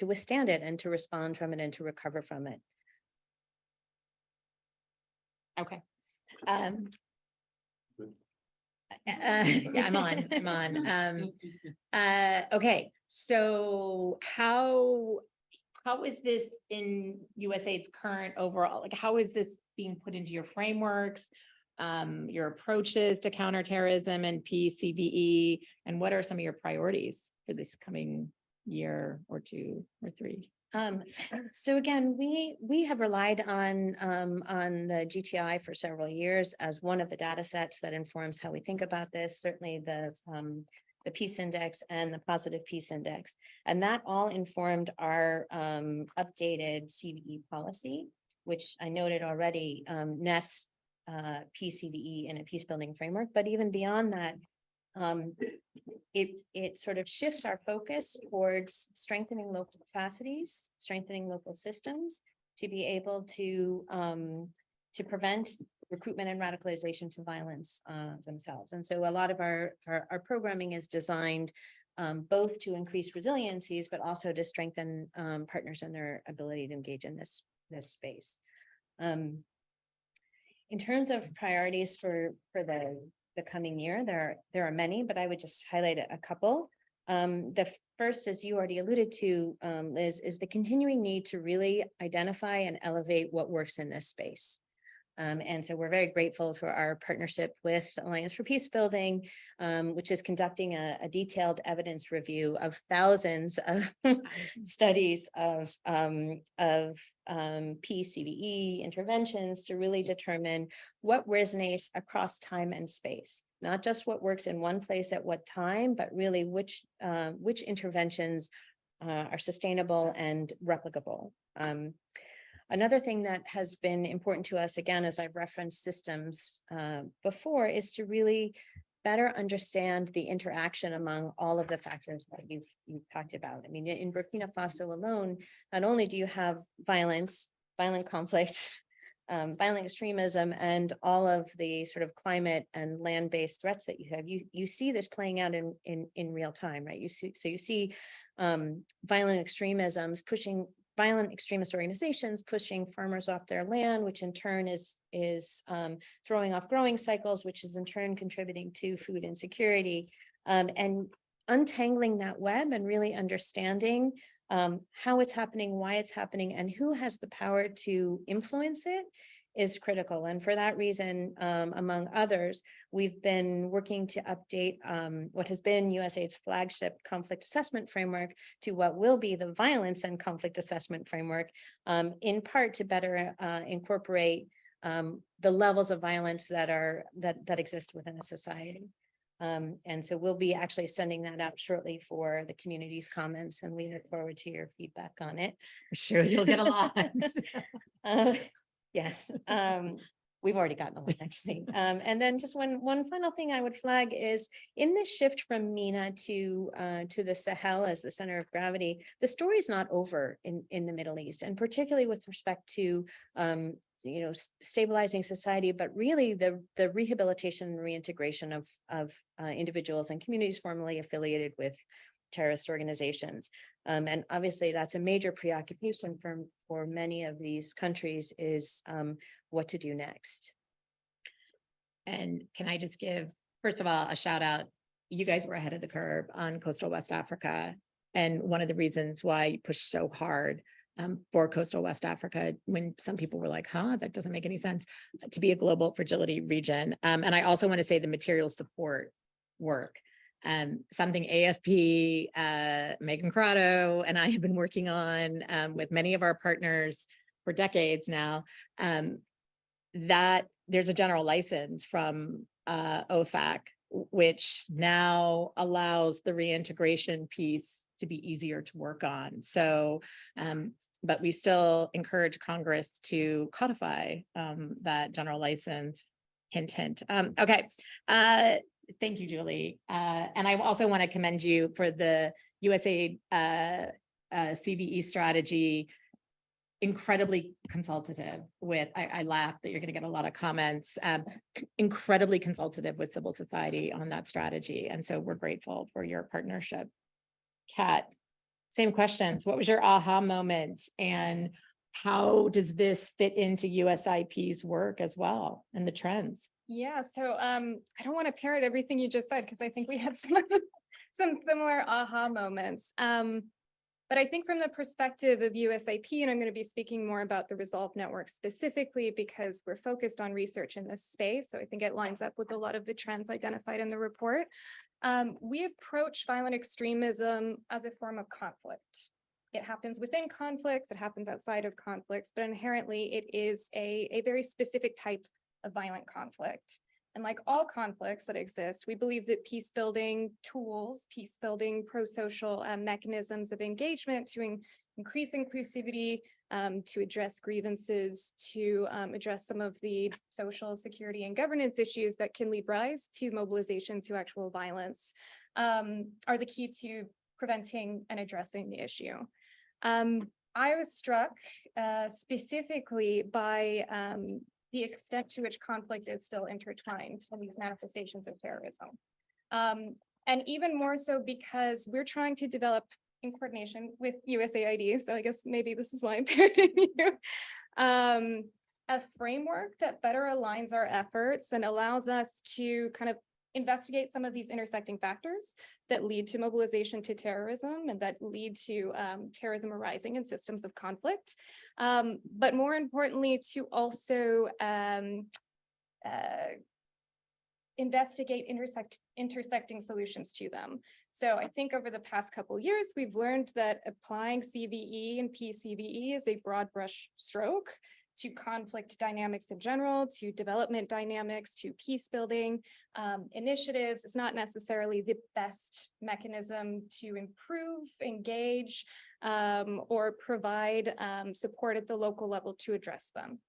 withstand it and to respond from it and to recover from it. Okay. Yeah, I'm on. Okay, so how is this in USAID's current overall, like how is this being put into your frameworks, your approaches to counterterrorism and PCVE, and what are some of your priorities for this coming year or two or three? So again, we have relied on the GTI for several years as one of the data sets that informs how we think about this. Certainly the Peace Index and the Positive Peace Index, and that all informed our updated CVE policy, which I noted already nests PCVE in a peacebuilding framework. But even beyond that, it sort of shifts our focus towards strengthening local capacities, strengthening local systems to be able to prevent recruitment and radicalization to violence themselves. And so a lot of our programming is designed both to increase resiliencies, but also to strengthen partners in their ability to engage in this space. In terms of priorities for the coming year, there are many, but I would just highlight a couple. The first, as you already alluded to, Liz, is the continuing need to really identify and elevate what works in this space. And so we're very grateful for our partnership with Alliance for Peacebuilding, which is conducting a detailed evidence review of thousands of studies of PCVE interventions to really determine what resonates across time and space, not just what works in one place at what time, but really which interventions are sustainable and replicable. Another thing that has been important to us, again, as I've referenced systems before, is to really better understand the interaction among all of the factors that you've talked about. I mean, in Burkina Faso alone, not only do you have violent conflict, violent extremism, and all of the sort of climate and land-based threats that you have, you see this playing out in real time, right? You see violent extremist organizations pushing farmers off their land, which in turn is throwing off growing cycles, which is in turn contributing to food insecurity, and untangling that web and really understanding how it's happening, why it's happening, and who has the power to influence it is critical. And for that reason, among others, we've been working to update what has been USAID's flagship conflict assessment framework to what will be the violence and conflict assessment framework, in part to better incorporate the levels of violence that exist within a society. And so we'll be actually sending that out shortly for the community's comments, and we look forward to your feedback on it. Sure, you'll get a lot. Yes. We've already gotten a lot, actually. And then just one final thing I would flag is in this shift from MENA to the Sahel as the center of gravity, the story is not over in the Middle East, and particularly with respect to stabilizing society, but really the rehabilitation and reintegration of individuals and communities formerly affiliated with terrorist organizations. And obviously that's a major preoccupation for many of these countries is what to do next. And can I just give, first of all, a shout out. You guys were ahead of the curve on coastal West Africa. And one of the reasons why you pushed so hard for coastal West Africa, when some people were like, that doesn't make any sense, to be a global fragility region. And I also want to say the material support work. Something AFP, Megan Crotto, and I have been working on with many of our partners for decades now, that there's a general license from OFAC, which now allows the reintegration piece to be easier to work on. So, but we still encourage Congress to codify that general license, hint, hint. Okay. Thank you, Julie. And I also want to commend you for the USAID CVE strategy, incredibly consultative with, I laugh that you're going to get a lot of comments, incredibly consultative with civil society on that strategy. And so we're grateful for your partnership. Kat, same questions. What was your aha moment and how does this fit into USIP's work as well and the trends? Yeah, so I don't want to parrot everything you just said because I think we had some similar aha moments. But I think from the perspective of USIP, and I'm going to be speaking more about the Resolve Network specifically because we're focused on research in this space. So I think it lines up with a lot of the trends identified in the report. We approach violent extremism as a form of conflict. It happens within conflicts, it happens outside of conflicts, but inherently it is a very specific type of violent conflict. And like all conflicts that exist, we believe that peace-building tools, peace-building pro-social mechanisms of engagement to increase inclusivity, to address grievances, to address some of the social security and governance issues that can lead rise to mobilization to actual violence, are the key to preventing and addressing the issue. I was struck specifically by the extent to which conflict is still intertwined in these manifestations of terrorism. And even more so because we're trying to develop in coordination with USAID, so I guess maybe this is why I'm parroting you, a framework that better aligns our efforts and allows us to kind of investigate some of these intersecting factors that lead to mobilization to terrorism and that lead to terrorism arising in systems of conflict. But more importantly, to also investigate intersecting solutions to them. So I think over the past couple of years, we've learned that applying CVE and PCVE is a broad brush stroke to conflict dynamics in general, to development dynamics, to peace building initiatives is not necessarily the best mechanism to improve, engage, or provide support at the local level to address them.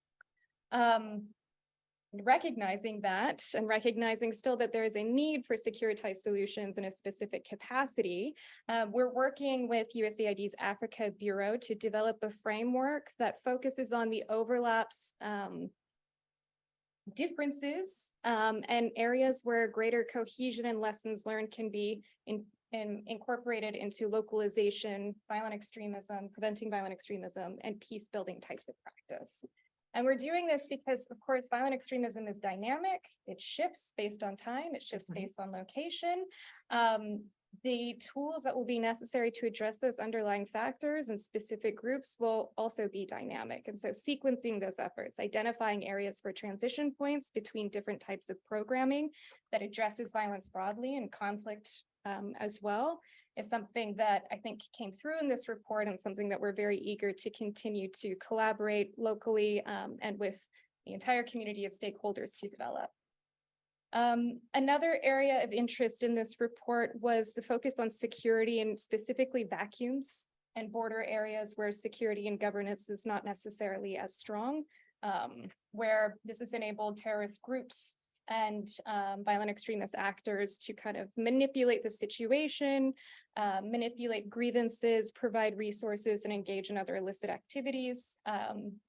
Recognizing that and recognizing still that there is a need for securitized solutions in a specific capacity, we're working with USAID's Africa Bureau to develop a framework that focuses on the overlaps, differences, and areas where greater cohesion and lessons learned can be incorporated into localization, violent extremism, preventing violent extremism, and peace building types of practice. And we're doing this because, of course, violent extremism is dynamic. It shifts based on time. It shifts based on location. The tools that will be necessary to address those underlying factors and specific groups will also be dynamic. And so sequencing those efforts, identifying areas for transition points between different types of programming that addresses violence broadly and conflict as well, is something that I think came through in this report and something that we're very eager to continue to collaborate locally and with the entire community of stakeholders to develop. Another area of interest in this report was the focus on security and specifically vacuums and border areas where security and governance is not necessarily as strong. where this has enabled terrorist groups and violent extremist actors to kind of manipulate the situation, manipulate grievances, provide resources, and engage in other illicit activities,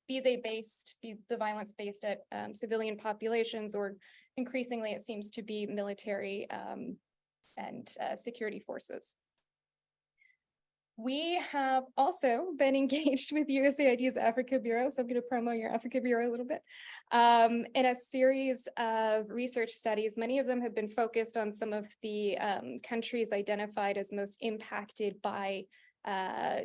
be the violence based at civilian populations, or increasingly it seems to be military and security forces. We have also been engaged with USAID's Africa Bureau, so I'm going to promo your Africa Bureau a little bit, in a series of research studies. Many of them have been focused on some of the countries identified as most impacted by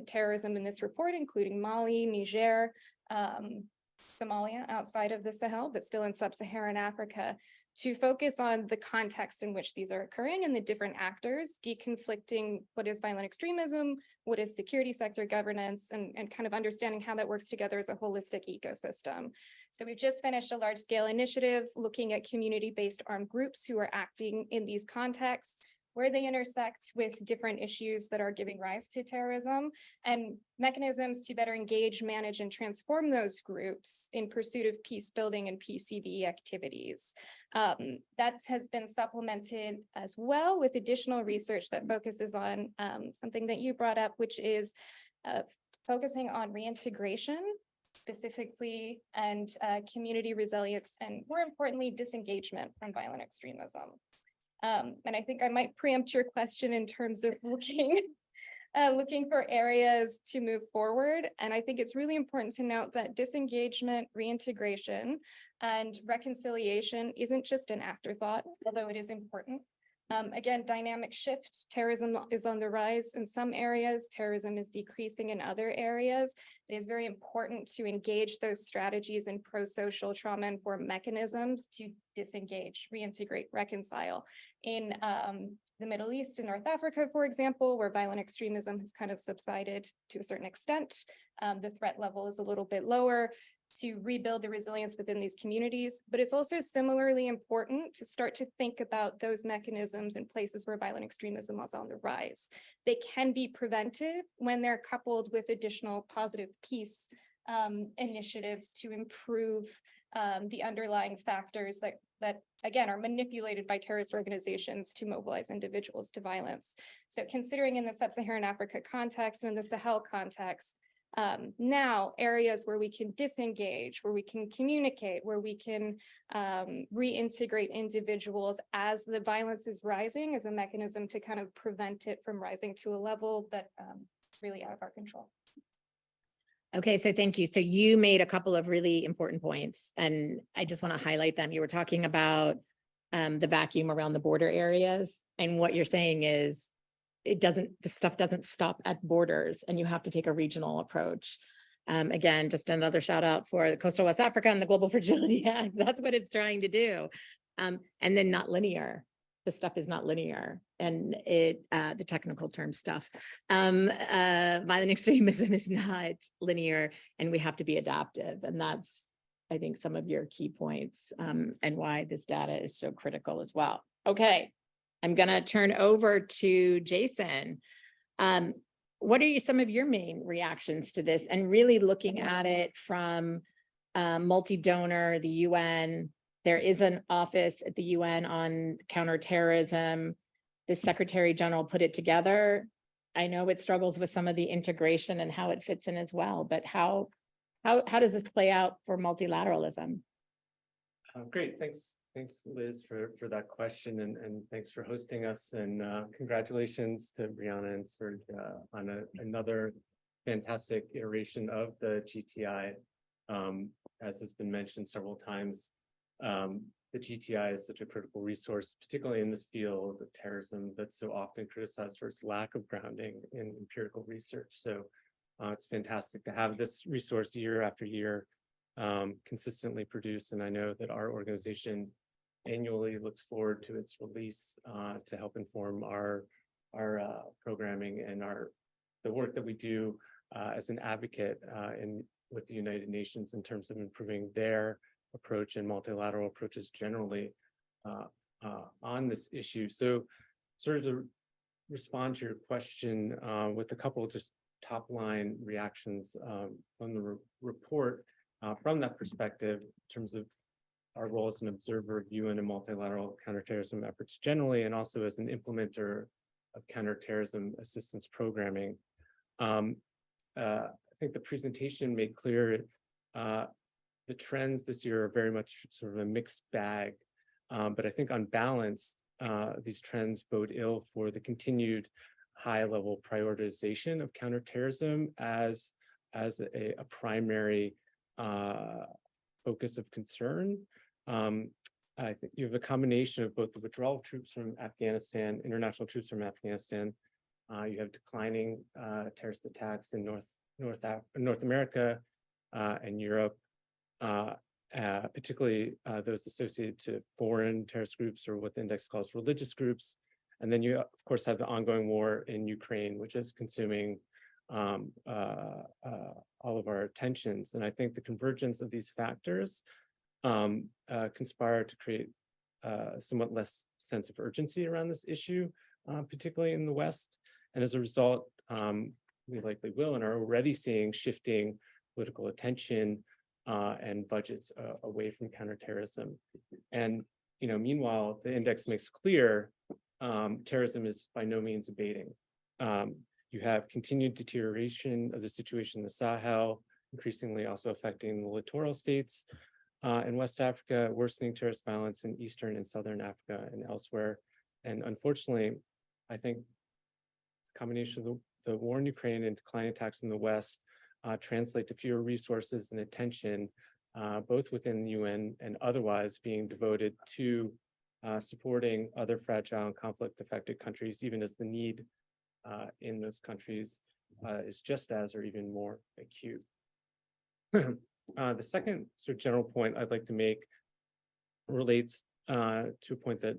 terrorism in this report, including Mali, Niger, Somalia outside of the Sahel, but still in sub-Saharan Africa, to focus on the context in which these are occurring and the different actors, deconflicting what is violent extremism, what is security sector governance, and kind of understanding how that works together as a holistic ecosystem. So we've just finished a large-scale initiative looking at community-based armed groups who are acting in these contexts, where they intersect with different issues that are giving rise to terrorism, and mechanisms to better engage, manage, and transform those groups in pursuit of peace building and PCV activities. That has been supplemented as well with additional research that focuses on something that you brought up, which is focusing on reintegration specifically, and community resilience, and more importantly, disengagement from violent extremism. And I think I might preempt your question in terms of looking for areas to move forward. And I think it's really important to note that disengagement, reintegration, and reconciliation isn't just an afterthought, although it is important. Again, dynamic shift. Terrorism is on the rise in some areas. Terrorism is decreasing in other areas. It is very important to engage those strategies and pro-social trauma-informed mechanisms to disengage, reintegrate, reconcile. In the Middle East and North Africa, for example, where violent extremism has kind of subsided to a certain extent, the threat level is a little bit lower, to rebuild the resilience within these communities. But it's also similarly important to start to think about those mechanisms in places where violent extremism is on the rise. They can be prevented when they're coupled with additional positive peace initiatives to improve the underlying factors that again are manipulated by terrorist organizations to mobilize individuals to violence. So considering in the sub-Saharan Africa context and in the Sahel context, now areas where we can disengage, where we can communicate, where we can reintegrate individuals as the violence is rising, as a mechanism to kind of prevent it from rising to a level that is really out of our control. Okay, so thank you. So you made a couple of really important points, and I just want to highlight them. You were talking about the vacuum around the border areas, and what you're saying is the stuff doesn't stop at borders, and you have to take a regional approach. Again, just another shout out for the Coastal West Africa and the Global Fragility Act. That's what it's trying to do. And then not linear. The stuff is not linear, and the technical term stuff. Violent extremism is not linear, and we have to be adaptive. And that's, I think, some of your key points, and why this data is so critical as well. Okay. I'm going to turn over to Jason. What are some of your main reactions to this, and really looking at it from multi-donor, the UN? There is an office at the UN on counterterrorism. The Secretary General put it together. I know it struggles with some of the integration and how it fits in as well, but how does this play out for multilateralism? Great, thanks, Liz, for that question, and thanks for hosting us, and congratulations to Brianna and Serge on another fantastic iteration of the GTI. As has been mentioned several times, the GTI is such a critical resource, particularly in this field of terrorism that's so often criticized for its lack of grounding in empirical research. So it's fantastic to have this resource year after year consistently produced, and I know that our organization annually looks forward to its release to help inform our programming and the work that we do as an advocate with the United Nations in terms of improving their approach and multilateral approaches generally on this issue. So sort of to respond to your question with a couple of just top line reactions on the report, from that perspective, in terms of our role as an observer of UN and multilateral counterterrorism efforts generally, and also as an implementer of counterterrorism assistance programming. I think the presentation made clear the trends this year are very much sort of a mixed bag, but I think on balance, these trends bode ill for the continued high-level prioritization of counterterrorism as a primary focus of concern. I think you have a combination of both the withdrawal of troops from Afghanistan, international troops from Afghanistan. You have declining terrorist attacks in North America and Europe, particularly those associated to foreign terrorist groups, or what the index calls religious groups. And then you, of course, have the ongoing war in Ukraine, which is consuming all of our attentions. And I think the convergence of these factors conspire to create somewhat less sense of urgency around this issue, particularly in the West. And as a result, we likely will and are already seeing shifting political attention and budgets away from counterterrorism. And meanwhile, the index makes clear terrorism is by no means abating. You have continued deterioration of the situation in the Sahel, increasingly also affecting the littoral states in West Africa, worsening terrorist violence in Eastern and Southern Africa and elsewhere. And unfortunately, I think the combination of the war in Ukraine and declining attacks in the West translate to fewer resources and attention, both within the UN and otherwise, being devoted to supporting other fragile and conflict-affected countries, even as the need in those countries is just as or even more acute. The second sort of general point I'd like to make relates to a point that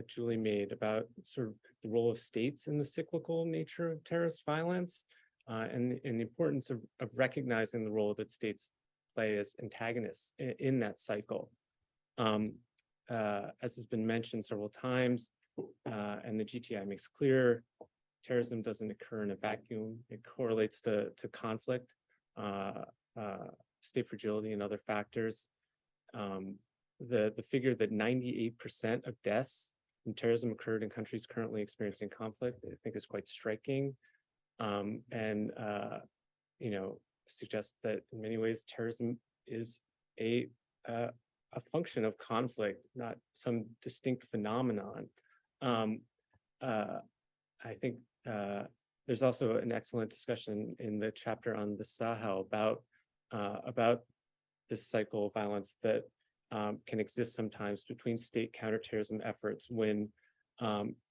Julie made about sort of the role of states in the cyclical nature of terrorist violence, and the importance of recognizing the role that states play as antagonists in that cycle. As has been mentioned several times, and the GTI makes clear, terrorism doesn't occur in a vacuum. It correlates to conflict, state fragility, and other factors. The figure that 98% of deaths from terrorism occurred in countries currently experiencing conflict, I think, is quite striking, and suggests that in many ways terrorism is a function of conflict, not some distinct phenomenon. I think there's also an excellent discussion in the chapter on the Sahel about this cycle of violence that can exist sometimes between state counterterrorism efforts when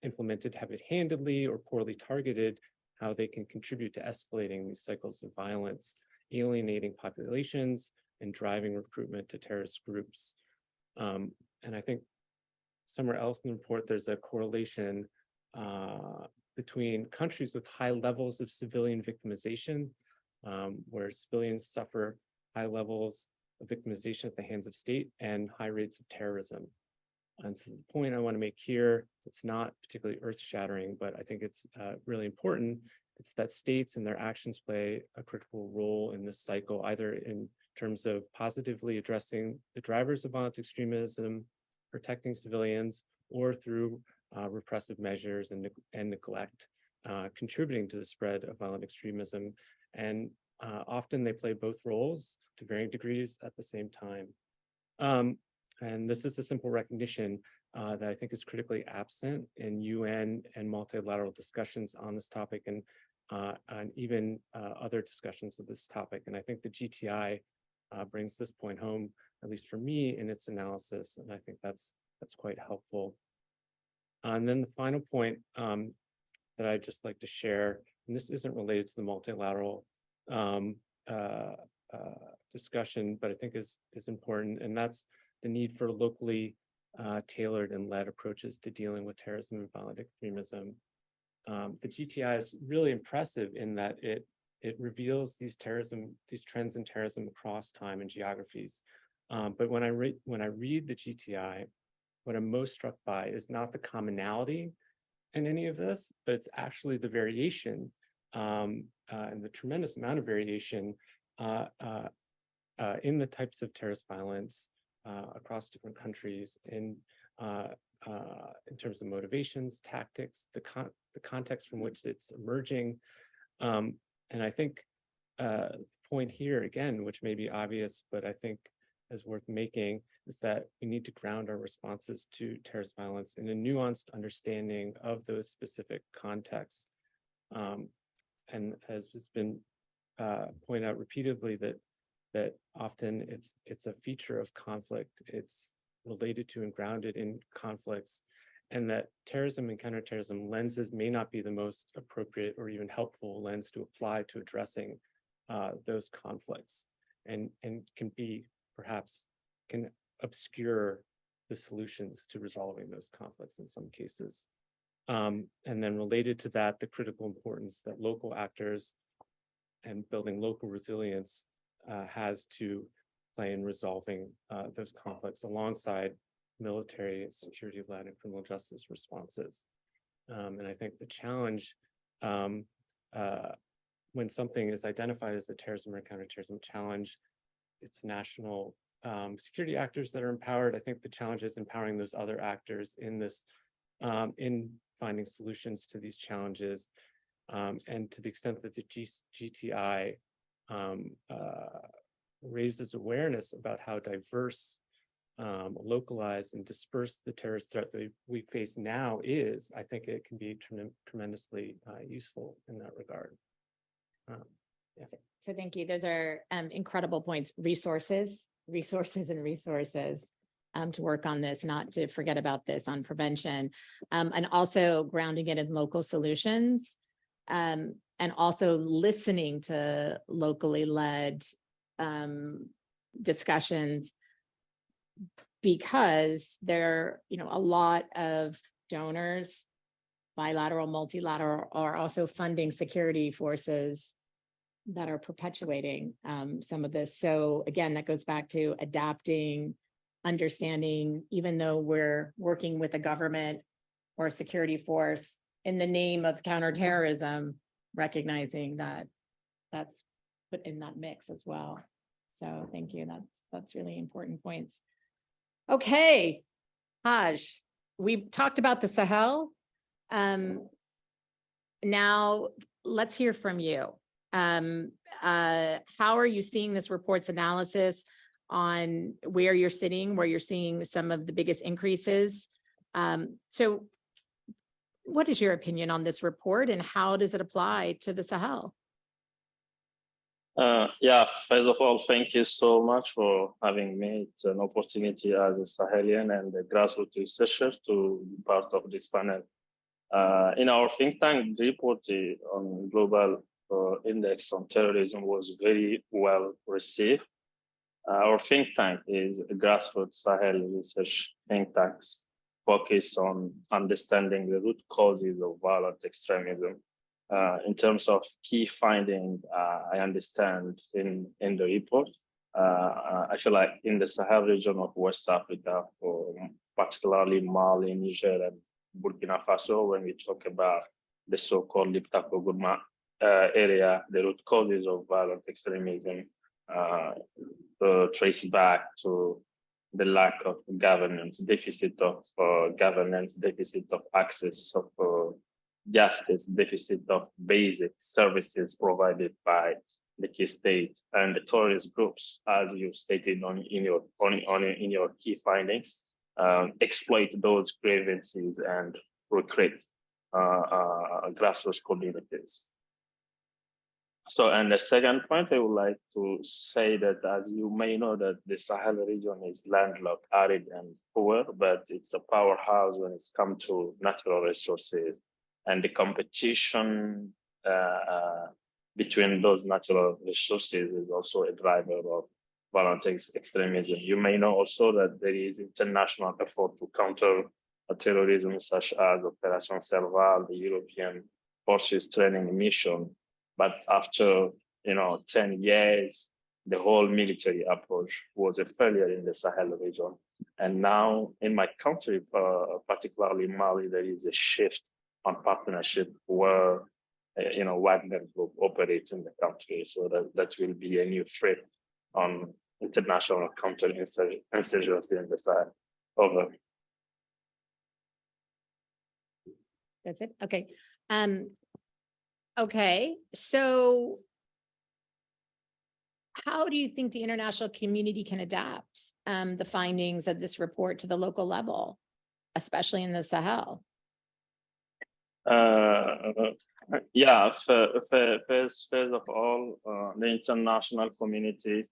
implemented heavy-handedly or poorly targeted, how they can contribute to escalating these cycles of violence, alienating populations, and driving recruitment to terrorist groups. And I think somewhere else in the report, there's a correlation between countries with high levels of civilian victimization, where civilians suffer high levels of victimization at the hands of state, and high rates of terrorism. And so the point I want to make here, it's not particularly earth-shattering, but I think it's really important. It's that states and their actions play a critical role in this cycle, either in terms of positively addressing the drivers of violent extremism, protecting civilians, or through repressive measures and neglect, contributing to the spread of violent extremism. And often they play both roles to varying degrees at the same time. And this is a simple recognition that I think is critically absent in UN and multilateral discussions on this topic, and even other discussions of this topic. And I think the GTI brings this point home, at least for me, in its analysis, and I think that's quite helpful. And then the final point that I'd just like to share, and this isn't related to the multilateral discussion, but I think is important, and that's the need for locally tailored and led approaches to dealing with terrorism and violent extremism. The GTI is really impressive in that it reveals these trends in terrorism across time and geographies. But when I read the GTI, what I'm most struck by is not the commonality in any of this, but it's actually the variation and the tremendous amount of variation in the types of terrorist violence across different countries in terms of motivations, tactics, the context from which it's emerging. And I think the point here, again, which may be obvious, but I think is worth making, is that we need to ground our responses to terrorist violence in a nuanced understanding of those specific contexts. And as has been pointed out repeatedly, that often it's a feature of conflict. It's related to and grounded in conflicts, and that terrorism and counterterrorism lenses may not be the most appropriate or even helpful lens to apply to addressing those conflicts, and can obscure the solutions to resolving those conflicts in some cases. And then related to that, the critical importance that local actors and building local resilience has to play in resolving those conflicts alongside military, security-led, and criminal justice responses. And I think the challenge when something is identified as a terrorism or counterterrorism challenge, it's national security actors that are empowered. I think the challenge is empowering those other actors in this, in finding solutions to these challenges. And to the extent that the GTI raises awareness about how diverse, localized, and dispersed the terrorist threat that we face now is, I think it can be tremendously useful in that regard. Yeah. So thank you. Those are incredible points. Resources to work on this, not to forget about this on prevention, and also grounding it in local solutions, and also listening to locally led discussions, because there are, a lot of donors, bilateral, multilateral, are also funding security forces that are perpetuating some of this. So again, that goes back to adapting, understanding, even though we're working with a government or a security force in the name of counterterrorism, recognizing that that's put in that mix as well. So thank you. That's really important points. Okay, Haj, we've talked about the Sahel. Now let's hear from you. How are you seeing this report's analysis on where you're seeing some of the biggest increases? So what is your opinion on this report, and how does it apply to the Sahel? Yeah, first of all, thank you so much for having me. It's an opportunity as a Sahelian and a grassroots researcher to be part of this panel. In our think tank, the report on Global Index on Terrorism was very well received. Our think tank is a grassroots Sahel research think tank focused on understanding the root causes of violent extremism. In terms of key findings, I understand in the report, I feel like in the Sahel region of West Africa, particularly Mali, Niger, and Burkina Faso, when we talk about the so-called Liptako-Gourma area, the root causes of violent extremism trace back to the lack of governance, deficit of governance, deficit of access of justice, deficit of basic services provided by the key states and the terrorist groups, as you stated in your key findings, exploit those grievances and recruit grassroots communities. So, and the second point, I would like to say that, as you may know, that the Sahel region is landlocked, arid, and poor, but it's a powerhouse when it's come to natural resources. And the competition between those natural resources is also a driver of violent extremism. You may know also that there is international effort to counter terrorism, such as Operation Serval, the European Forces Training Mission. But after 10 years, the whole military approach was a failure in the Sahel region. And now in my country, particularly Mali, there is a shift on partnership where Wagner Group operates in the country. So that will be a new threat on international counterinsurgency in the Sahel. Over. That's it. Okay. Okay. So how do you think the international community can adapt the findings of this report to the local level, especially in the Sahel? Yeah, first of all, the international community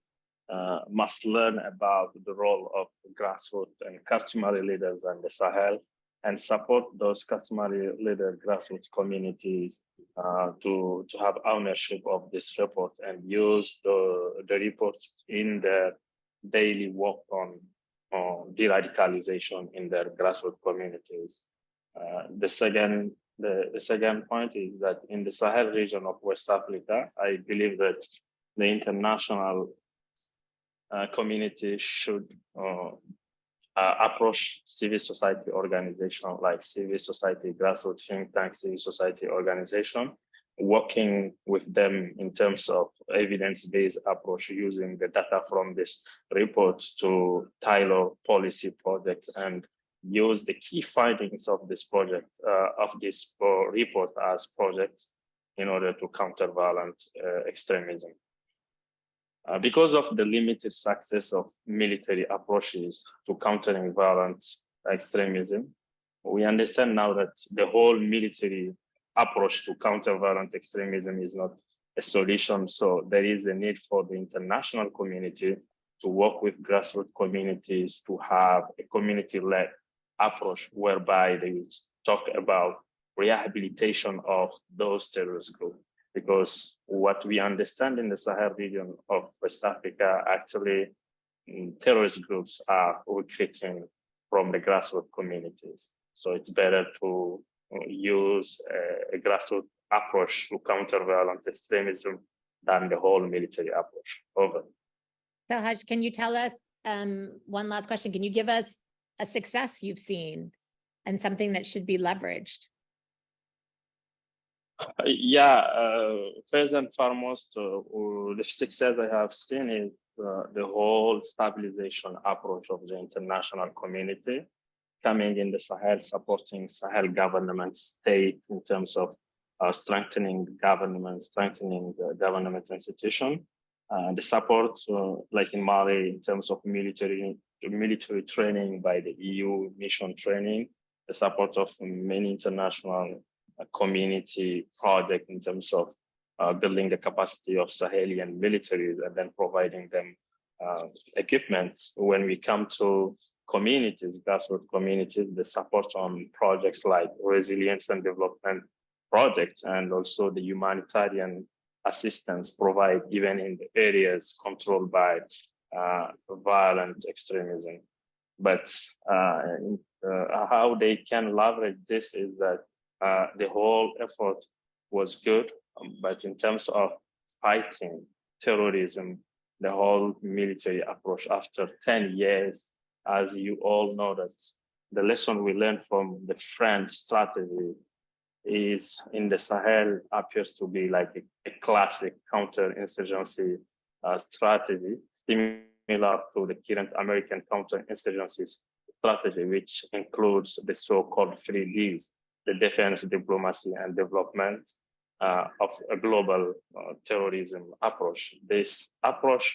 must learn about the role of grassroots and customary leaders in the Sahel and support those customary leader grassroots communities to have ownership of this report and use the report in their daily work on de-radicalization in their grassroots communities. The second point is that in the Sahel region of West Africa, I believe that the international community should approach civil society organization like civil society, grassroots think tank, civil society organization, working with them in terms of evidence-based approach using the data from this report to tailor policy projects and use the key findings of this project, of this report as projects in order to counter violent extremism. Because of the limited success of military approaches to countering violent extremism, we understand now that the whole military approach to counter violent extremism is not a solution. So there is a need for the international community to work with grassroots communities to have a community-led approach whereby they will talk about rehabilitation of those terrorist groups. Because what we understand in the Sahel region of West Africa, actually terrorist groups are recruiting from the grassroots communities. So it's better to use a grassroots approach to counter violent extremism than the whole military approach. Over. So Haj, can you tell us, one last question, can you give us a success you've seen and something that should be leveraged? First and foremost, the success I have seen is the whole stabilization approach of the international community coming in the Sahel, supporting Sahel government state in terms of strengthening government, strengthening the government institution. The support, like in Mali, in terms of military training by the EU mission training, the support of many international community project in terms of building the capacity of Sahelian militaries and then providing them equipment. When we come to communities, grassroots communities, the support on projects like resilience and development projects and also the humanitarian assistance provide even in the areas controlled by violent extremism. But how they can leverage this is that the whole effort was good, but in terms of fighting terrorism, the whole military approach after 10 years, as you all know, that the lesson we learned from the French strategy is in the Sahel appears to be like a classic counterinsurgency strategy, similar to the current American counterinsurgency strategy, which includes the so-called 3Ds. The defense, diplomacy, and development of a global terrorism approach. This approach,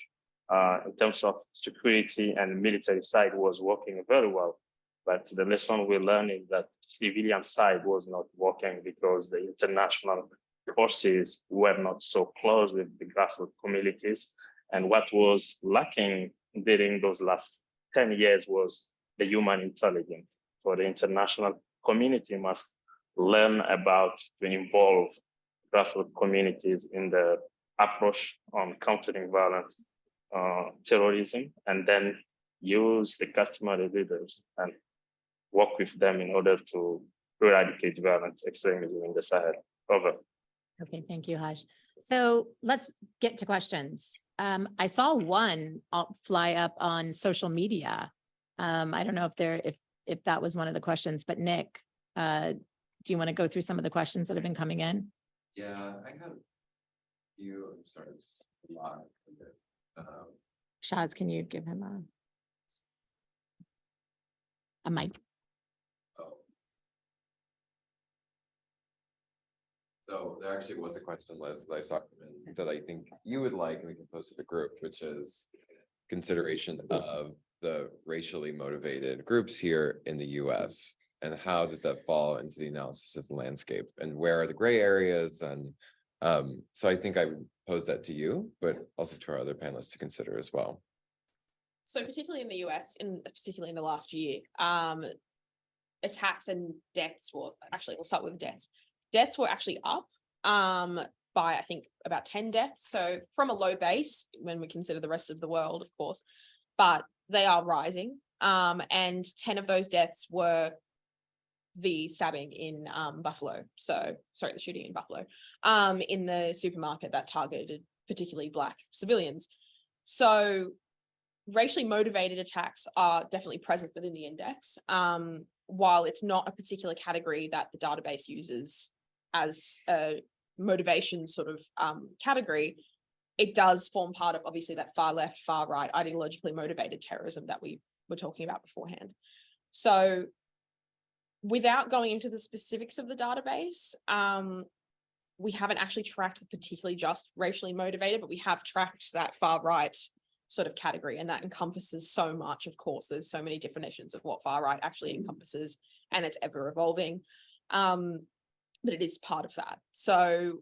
in terms of security and military side, was working very well. But the lesson we learned is that civilian side was not working because the international forces were not so close with the grassroots communities. And what was lacking during those last 10 years was the human intelligence. So the international community must learn about to involve grassroots communities in the approach on countering violent terrorism, and then use the customary leaders and work with them in order to eradicate violent extremism in the Sahel. Over. Okay, thank you, Haj. So let's get to questions. I saw one fly up on social media. I don't know if that was one of the questions, but Nick, do you want to go through some of the questions that have been coming in? Yeah, I have a few. I'm sorry, just a lot of it. Shaz, can you give him a mic? So there actually was a question, Liz, that I saw that I think you would like, and we can post to the group, which is consideration of the racially motivated groups here in the US. And how does that fall into the analysis of the landscape, and where are the gray areas? And so I think I would pose that to you, but also to our other panelists to consider as well. So particularly in the US, particularly in the last year, attacks and deaths, well, actually we'll start with deaths. Deaths were actually up by, I think, about 10 deaths. So from a low base, when we consider the rest of the world, of course, but they are rising. And 10 of those deaths were the stabbing in Buffalo. So, sorry, the shooting in Buffalo, in the supermarket that targeted particularly Black civilians. So racially motivated attacks are definitely present within the index. While it's not a particular category that the database uses as a motivation sort of category, it does form part of obviously that far left, far right, ideologically motivated terrorism that we were talking about beforehand. So without going into the specifics of the database, we haven't actually tracked particularly just racially motivated, but we have tracked that far right sort of category, and that encompasses so much. Of course, there's so many definitions of what far right actually encompasses, and it's ever evolving. But it is part of that. So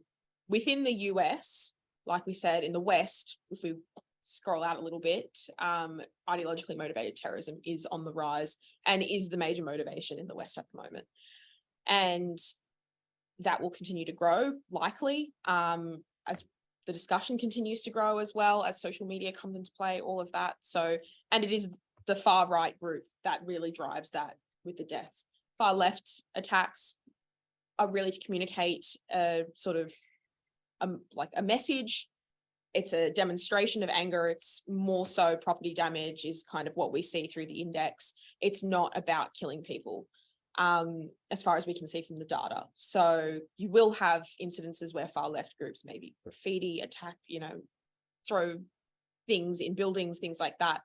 within the US, like we said, in the West, if we scroll out a little bit, ideologically motivated terrorism is on the rise and is the major motivation in the West at the moment. And that will continue to grow, likely, as the discussion continues to grow, as well as social media comes into play, all of that. So, and it is the far right group that really drives that with the deaths. Far left attacks are really to communicate a sort of like a message. It's a demonstration of anger. It's more so property damage is kind of what we see through the index. It's not about killing people, as far as we can see from the data. So you will have incidences where far left groups maybe graffiti, attack, throw things in buildings, things like that.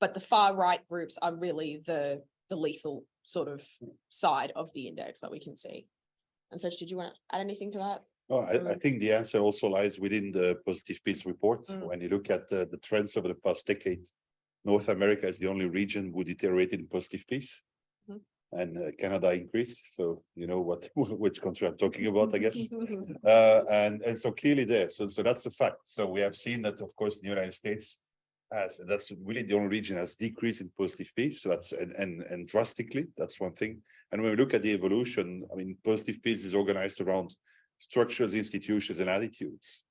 But the far right groups are really the lethal sort of side of the index that we can see. And so, did you want to add anything to that? Oh, I think the answer also lies within the Positive Peace report. When you look at the trends over the past decade, North America is the only region who deteriorated in positive peace, and Canada increased. So you know which country I'm talking about, I guess. And so clearly there. So that's a fact. So we have seen that, of course, the United States that's really the only region has decreased in positive peace. So that's and drastically. That's one thing. And when we look at the evolution, I mean, positive peace is organized around structures, institutions, and attitudes.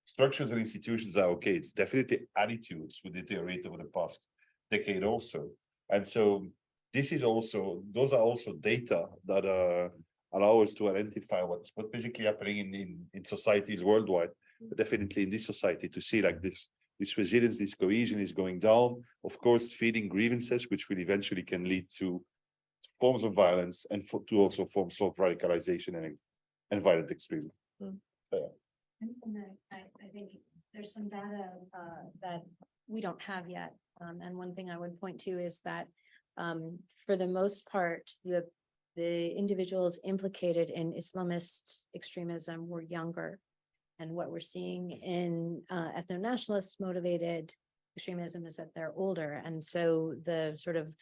Structures and institutions are okay. It's definitely attitudes who deteriorate over the past decade also. And so this is also, those are also data that allow us to identify what's basically happening in societies worldwide, but definitely in this society, to see like this resilience, this cohesion is going down, of course, feeding grievances, which will eventually can lead to forms of violence and to also forms of radicalization and violent extremism. I think there's some data that we don't have yet. And one thing I would point to is that for the most part, the individuals implicated in Islamist extremism were younger. And what we're seeing in ethno-nationalist motivated extremism is that they're older. And so the sort of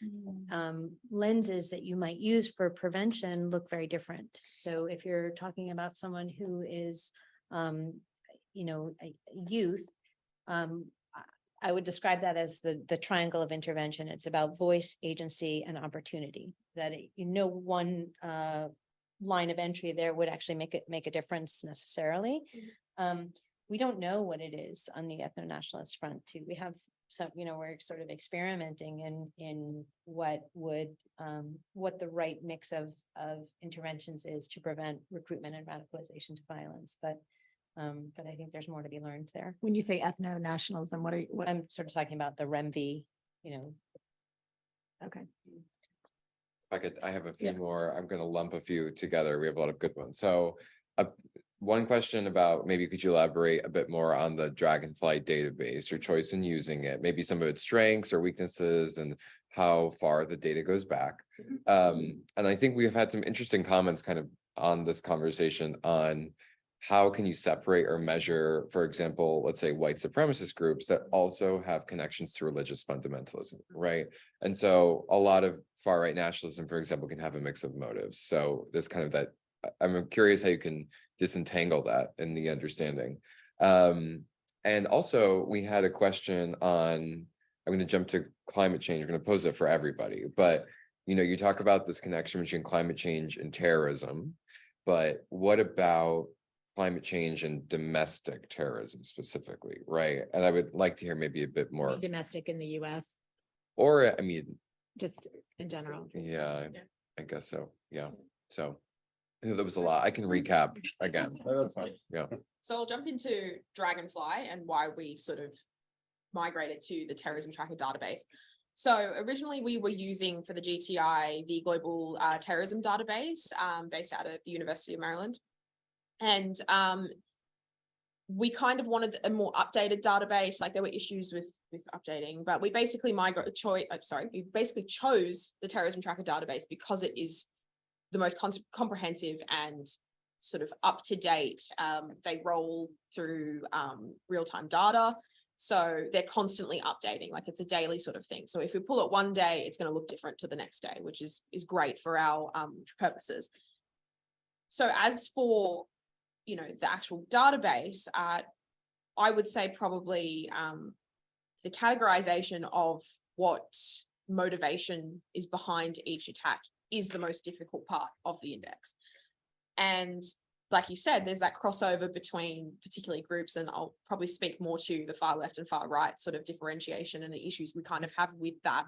lenses that you might use for prevention look very different. So if you're talking about someone who is, a youth, I would describe that as the triangle of intervention. It's about voice, agency, and opportunity. That one line of entry there would actually make a difference necessarily. We don't know what it is on the ethno-nationalist front too. We have some, we're sort of experimenting in what the right mix of interventions is to prevent recruitment and radicalization to violence. But I think there's more to be learned there. When you say ethno-nationalism, what I'm sort of talking about the REMV, Okay. I have a few more. I'm going to lump a few together. We have a lot of good ones. So one question about maybe could you elaborate a bit more on the Dragonfly database, your choice in using it, maybe some of its strengths or weaknesses and how far the data goes back. And I think we've had some interesting comments kind of on this conversation on how can you separate or measure, for example, let's say white supremacist groups that also have connections to religious fundamentalism, right? And so a lot of far right nationalism, for example, can have a mix of motives. So this kind of that, I'm curious how you can disentangle that in the understanding. And also we had a question on, I'm going to jump to climate change. I'm going to pose it for everybody, but you talk about this connection between climate change and terrorism, but what about climate change and domestic terrorism specifically, right? And I would like to hear maybe a bit more. Domestic in the US, Or, I mean, just in general. yeah, I guess so. Yeah. So I know that was a lot. I can recap again. No, that's fine. Yeah. So I'll jump into Dragonfly and why we sort of migrated to the terrorism tracker database. So originally we were using for the GTI, the Global Terrorism database based out of the University of Maryland. And we kind of wanted a more updated database, like there were issues with updating, but we basically chose the terrorism tracker database because it is the most comprehensive and sort of up to date. They roll through real-time data. So they're constantly updating, like it's a daily sort of thing. So if we pull it one day, it's going to look different to the next day, which is great for our purposes. So as for, the actual database, I would say probably the categorization of what motivation is behind each attack is the most difficult part of the index. And like you said, there's that crossover between particularly groups, and I'll probably speak more to the far left and far right sort of differentiation and the issues we kind of have with that.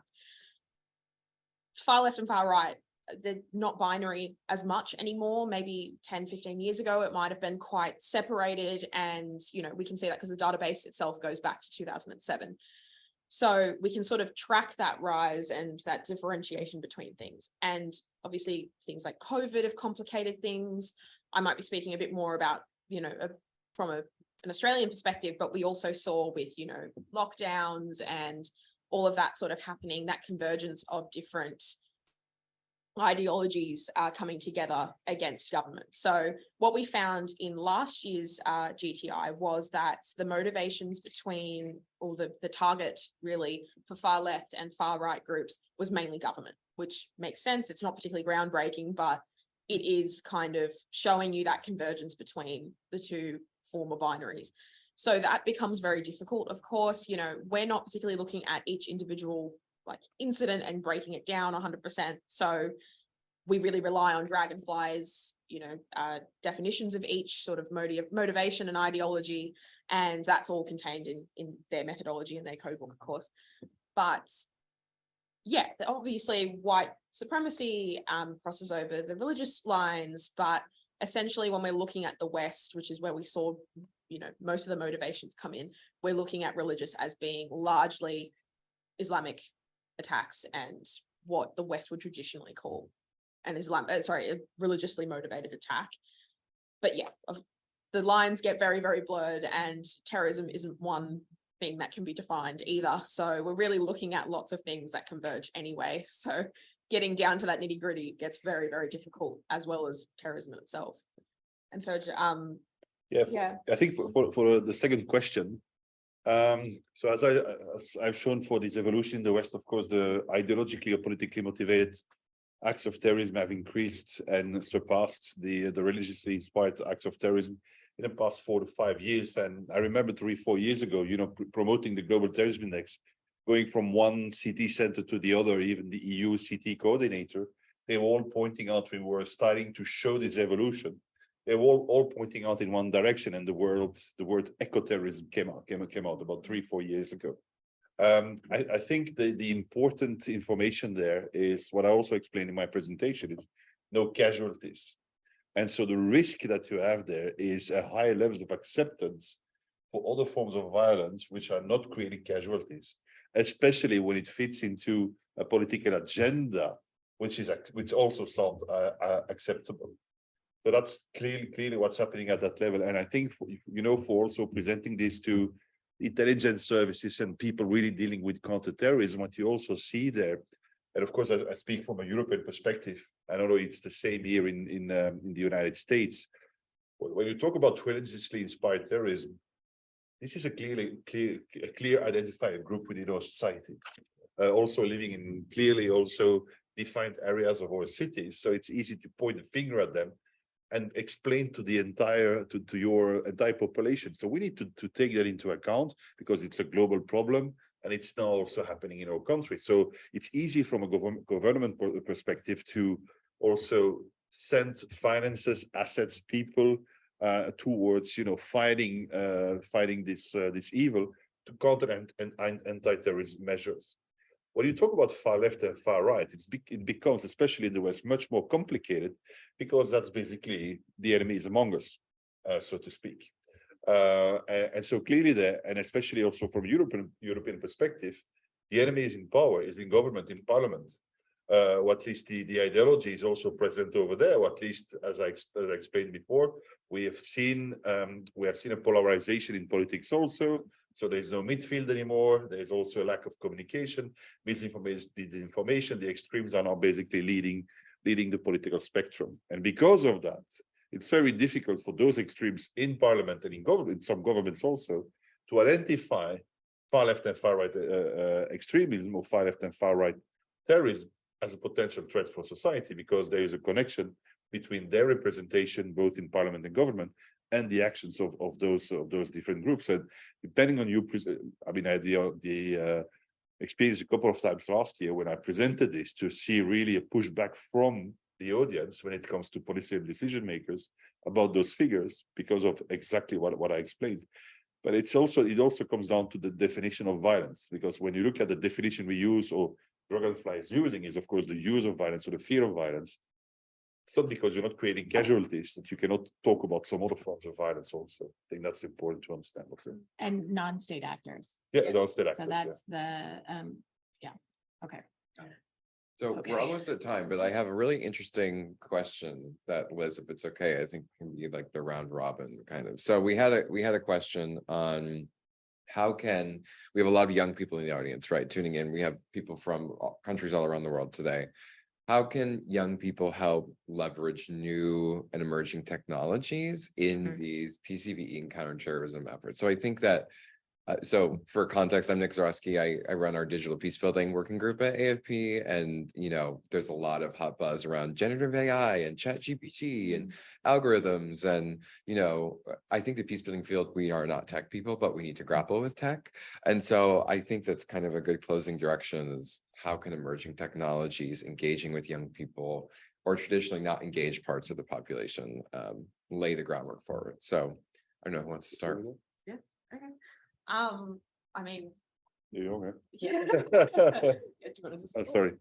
Far left and far right, they're not binary as much anymore. Maybe 10, 15 years ago, it might have been quite separated. And, we can see that because the database itself goes back to 2007. So we can sort of track that rise and that differentiation between things. And obviously things like COVID have complicated things. I might be speaking a bit more about, from an Australian perspective, but we also saw with, lockdowns and all of that sort of happening, that convergence of different ideologies coming together against government. So what we found in last year's GTI was that the motivations between, or the target really for far left and far right groups was mainly government, which makes sense. It's not particularly groundbreaking, but it is kind of showing you that convergence between the two former binaries. So that becomes very difficult. Of course, we're not particularly looking at each individual incident and breaking it down 100%. So we really rely on Dragonfly's, definitions of each sort of motivation and ideology, and that's all contained in their methodology and their codebook, of course. But yeah, obviously white supremacy crosses over the religious lines, but essentially when we're looking at the West, which is where we saw, most of the motivations come in, we're looking at religious as being largely Islamic attacks and what the West would traditionally call a religiously motivated attack. But yeah, the lines get very, very blurred, and terrorism isn't one thing that can be defined either. So we're really looking at lots of things that converge anyway. So getting down to that nitty gritty gets very, very difficult, as well as terrorism itself. And so, I think for the second question, so as I've shown for this evolution in the West, of course, the ideologically or politically motivated acts of terrorism have increased and surpassed the religiously inspired acts of terrorism in the past 4 to 5 years. And I remember 3-4 years ago, promoting the Global Terrorism Index, going from one CT center to the other, even the EU CT coordinator, they were all pointing out, we were starting to show this evolution. They were all pointing out in one direction, and the word eco-terrorism came out about 3-4 years ago. I think the important information there is what I also explained in my presentation is no casualties. And so the risk that you have there is a higher levels of acceptance for other forms of violence, which are not creating casualties, especially when it fits into a political agenda, which also sounds acceptable. So that's clearly what's happening at that level. And I think, for also presenting this to intelligence services and people really dealing with counterterrorism, what you also see there, and of course, I speak from a European perspective. I don't know it's the same here in the United States. When you talk about religiously inspired terrorism, this is a clear identified group within our society, also living in clearly also defined areas of our cities. So it's easy to point the finger at them and explain to the to your entire population. So we need to take that into account because it's a global problem and it's now also happening in our country. So it's easy from a government perspective to also send finances, assets, people towards fighting this evil to counter and anti-terrorism measures. When you talk about far left and far right, it becomes, especially in the West, much more complicated because that's basically the enemy is among us, so to speak. And so clearly there, and especially also from European perspective, the enemy is in power, is in government, in parliament. Or at least the ideology is also present over there, or at least as I explained before, we have seen a polarization in politics also. So there's no midfield anymore. There's also a lack of communication, misinformation, disinformation. The extremes are now basically leading the political spectrum. And because of that, it's very difficult for those extremes in parliament and in government, some governments also, to identify far left and far right extremism or far left and far right terrorism as a potential threat for society, because there is a connection between their representation, both in parliament and government, and the actions of those different groups. And depending on I had the experience a couple of times last year when I presented this to see really a pushback from the audience when it comes to policy and decision makers about those figures because of exactly what I explained. But it also comes down to the definition of violence, because when you look at the definition we use or Dragonfly is using is, of course, the use of violence or the fear of violence. It's not because you're not creating casualties that you cannot talk about some other forms of violence also. I think that's important to understand. And non-state actors. Yeah, non-state actors. So that's okay. So we're almost at time, but I have a really interesting question that, Liz, if it's okay, I think can be like the round robin kind of. So we had a question on how can we have a lot of young people in the audience, right? Tuning in. We have people from countries all around the world today. How can young people help leverage new and emerging technologies in these PCVE and counterterrorism efforts? So I think that, so for context, I'm Nick Zarowski. I run our digital peacebuilding working group at AFP, and there's a lot of hot buzz around generative AI and ChatGPT and algorithms. And I think the peacebuilding field, we are not tech people, but we need to grapple with tech. And so I think that's kind of a good closing direction is how can emerging technologies engaging with young people or traditionally not engaged parts of the population lay the groundwork forward. So I don't know who wants to start. Yeah. Okay. I mean, Yeah. Oh, sorry.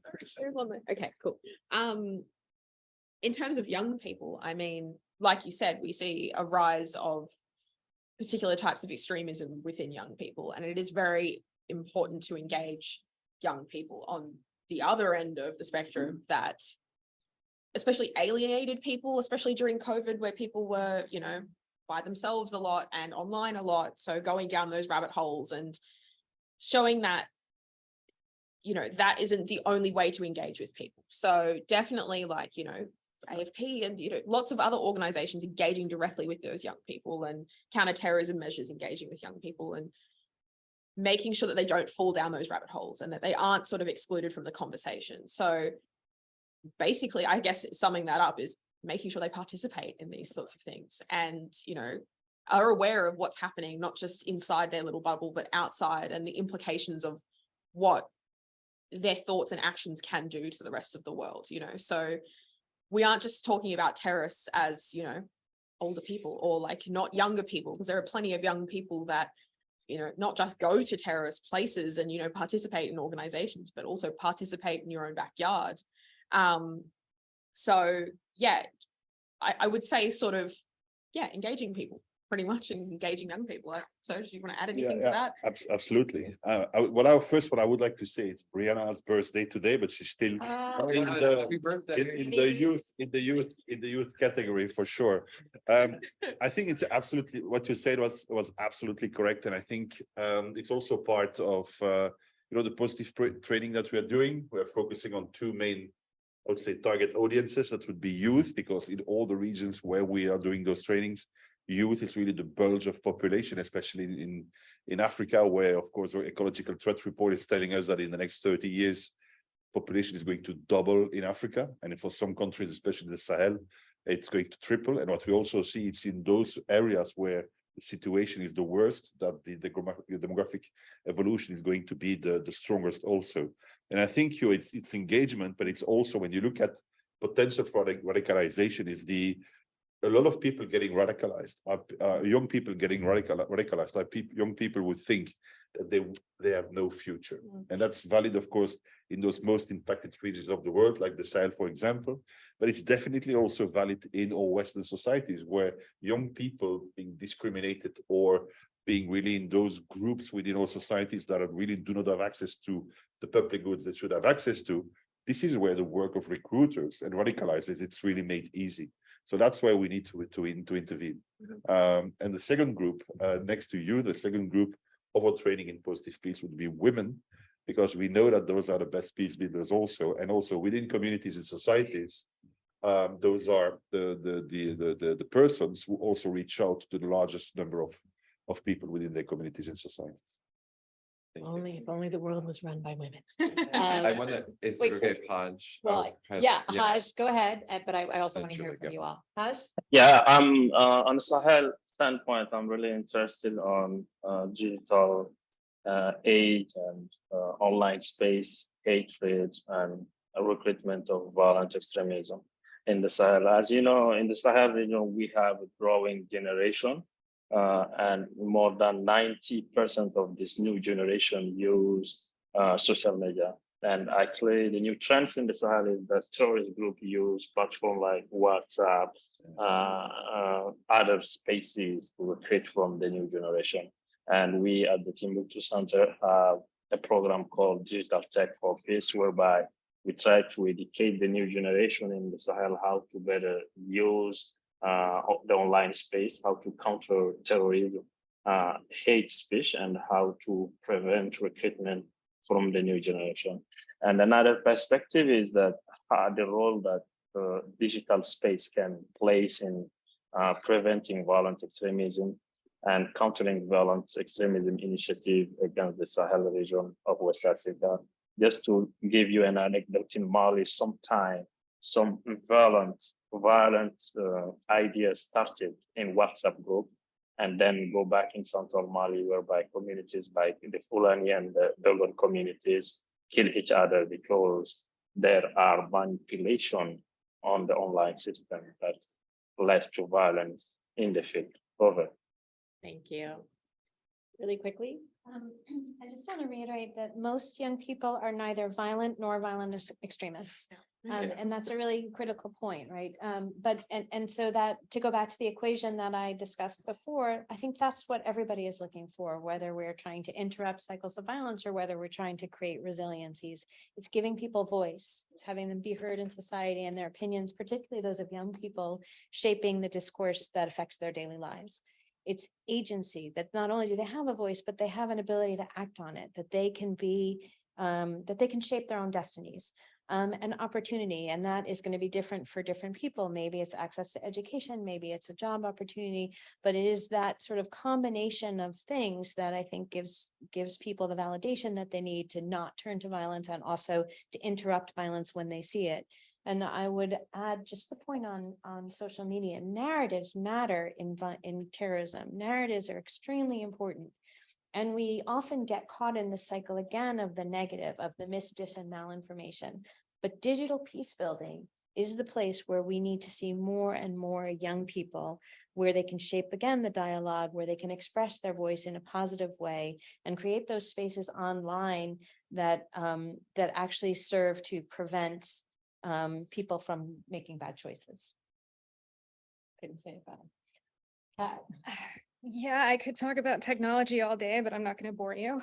Okay, cool. In terms of young people, I mean, like you said, we see a rise of particular types of extremism within young people, and it is very important to engage young people on the other end of the spectrum, that especially alienated people, especially during COVID, where people were, by themselves a lot and online a lot. So going down those rabbit holes and showing that, that isn't the only way to engage with people. So definitely AFP and, lots of other organizations engaging directly with those young people, and counterterrorism measures engaging with young people and making sure that they don't fall down those rabbit holes and that they aren't sort of excluded from the conversation. So basically, I guess summing that up is making sure they participate in these sorts of things and, are aware of what's happening, not just inside their little bubble, but outside, and the implications of what their thoughts and actions can do to the rest of the world, So we aren't just talking about terrorists as, older people or not younger people, because there are plenty of young people that, not just go to terrorist places and, participate in organizations, but also participate in your own backyard. So yeah, I would say engaging people pretty much in engaging young people. So do you want to add anything to that? Absolutely. First, what I would like to say, it's Brianna's birthday today, but she's still Happy birthday. in the youth category for sure. I think it's absolutely what you said was absolutely correct, and I think it's also part of the positive training that we are doing. We're focusing on two main, I would say, target audiences. That would be youth, because in all the regions where we are doing those trainings, youth is really the bulge of population, especially in Africa, where, of course, our ecological threat report is telling us that in the next 30 years, population is going to double in Africa. And for some countries, especially the Sahel, it's going to triple. And what we also see, it's in those areas where the situation is the worst, that the demographic evolution is going to be the strongest also. And I think it's engagement, but it's also, when you look at potential for radicalization, is a lot of people getting radicalized, young people getting radicalized, young people would think that they have no future. And that's valid, of course, in those most impacted regions of the world, like the Sahel, for example. But it's definitely also valid in all Western societies, where young people being discriminated or being really in those groups within our societies that really do not have access to the public goods they should have access to. This is where the work of recruiters and radicalizers, it's really made easy. So that's why we need to intervene. And the second group, next to you, the second group of our training in positive peace would be women, because we know that those are the best peace builders also, and also within communities and societies. Those are the persons who also reach out to the largest number of people within their communities and societies. If only the world was run by women. I want to, is it wait, okay, Haj? Well, Haj, go ahead, but I also want to hear from you all. Haj? Yeah, I'm on the Sahel standpoint, I'm really interested on digital aid and online space, hatred, and recruitment of violent extremism in the Sahel. As you know, in the Sahel region, we have a growing generation, and more than 90% of this new generation use social media. And actually, the new trend in the Sahel is that terrorist groups use platforms like WhatsApp, other spaces to recruit from the new generation. And we at the Timbuktu Center have a program called Digital Tech for Peace, whereby we try to educate the new generation in the Sahel how to better use the online space, how to counter terrorism, hate speech, and how to prevent recruitment from the new generation. And another perspective is that the role that digital space can play in preventing violent extremism and countering violent extremism initiative against the Sahel region of West Africa. Just to give you an anecdote, in Mali, sometimes some violent ideas started in WhatsApp group, and then go back in Central Mali, whereby communities like the Fulani and the Dogon communities kill each other because there are manipulation on the online system that led to violence in the field. Over. Thank you. Really quickly. I just want to reiterate that most young people are neither violent nor violent extremists. And that's a really critical point, right? So that, to go back to the equation that I discussed before, I think that's what everybody is looking for, whether we're trying to interrupt cycles of violence or whether we're trying to create resiliencies. It's giving people voice, it's having them be heard in society, and their opinions, particularly those of young people, shaping the discourse that affects their daily lives. It's agency, that not only do they have a voice, but they have an ability to act on it, that they can be, that they can shape their own destinies. An opportunity, and that is going to be different for different people. Maybe it's access to education, maybe it's a job opportunity, but it is that sort of combination of things that I think gives people the validation that they need to not turn to violence, and also to interrupt violence when they see it. And I would add just the point on social media. Narratives matter in terrorism. Narratives are extremely important. And we often get caught in the cycle again of the negative, of the dis, and malinformation. But digital peace building is the place where we need to see more and more young people, where they can shape again the dialogue, where they can express their voice in a positive way, and create those spaces online that actually serve to prevent people from making bad choices. Couldn't say it better. Yeah, I could talk about technology all day, but I'm not going to bore you.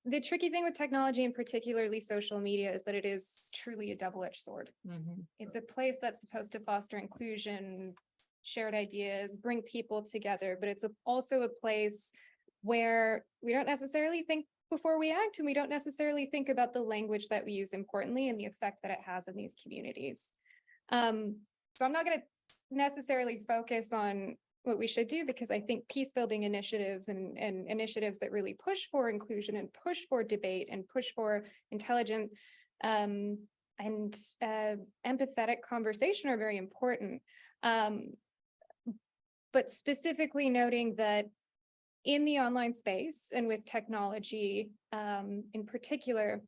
The tricky thing with technology, and particularly social media, is that it is truly a double-edged sword. It's a place that's supposed to foster inclusion, shared ideas, bring people together, but it's also a place where we don't necessarily think before we act, and we don't necessarily think about the language that we use importantly and the effect that it has on these communities. So I'm not going to necessarily focus on what we should do, because I think peace building initiatives and initiatives that really push for inclusion and push for debate and push for intelligent and empathetic conversation are very important. But specifically noting that in the online space and with technology in particular,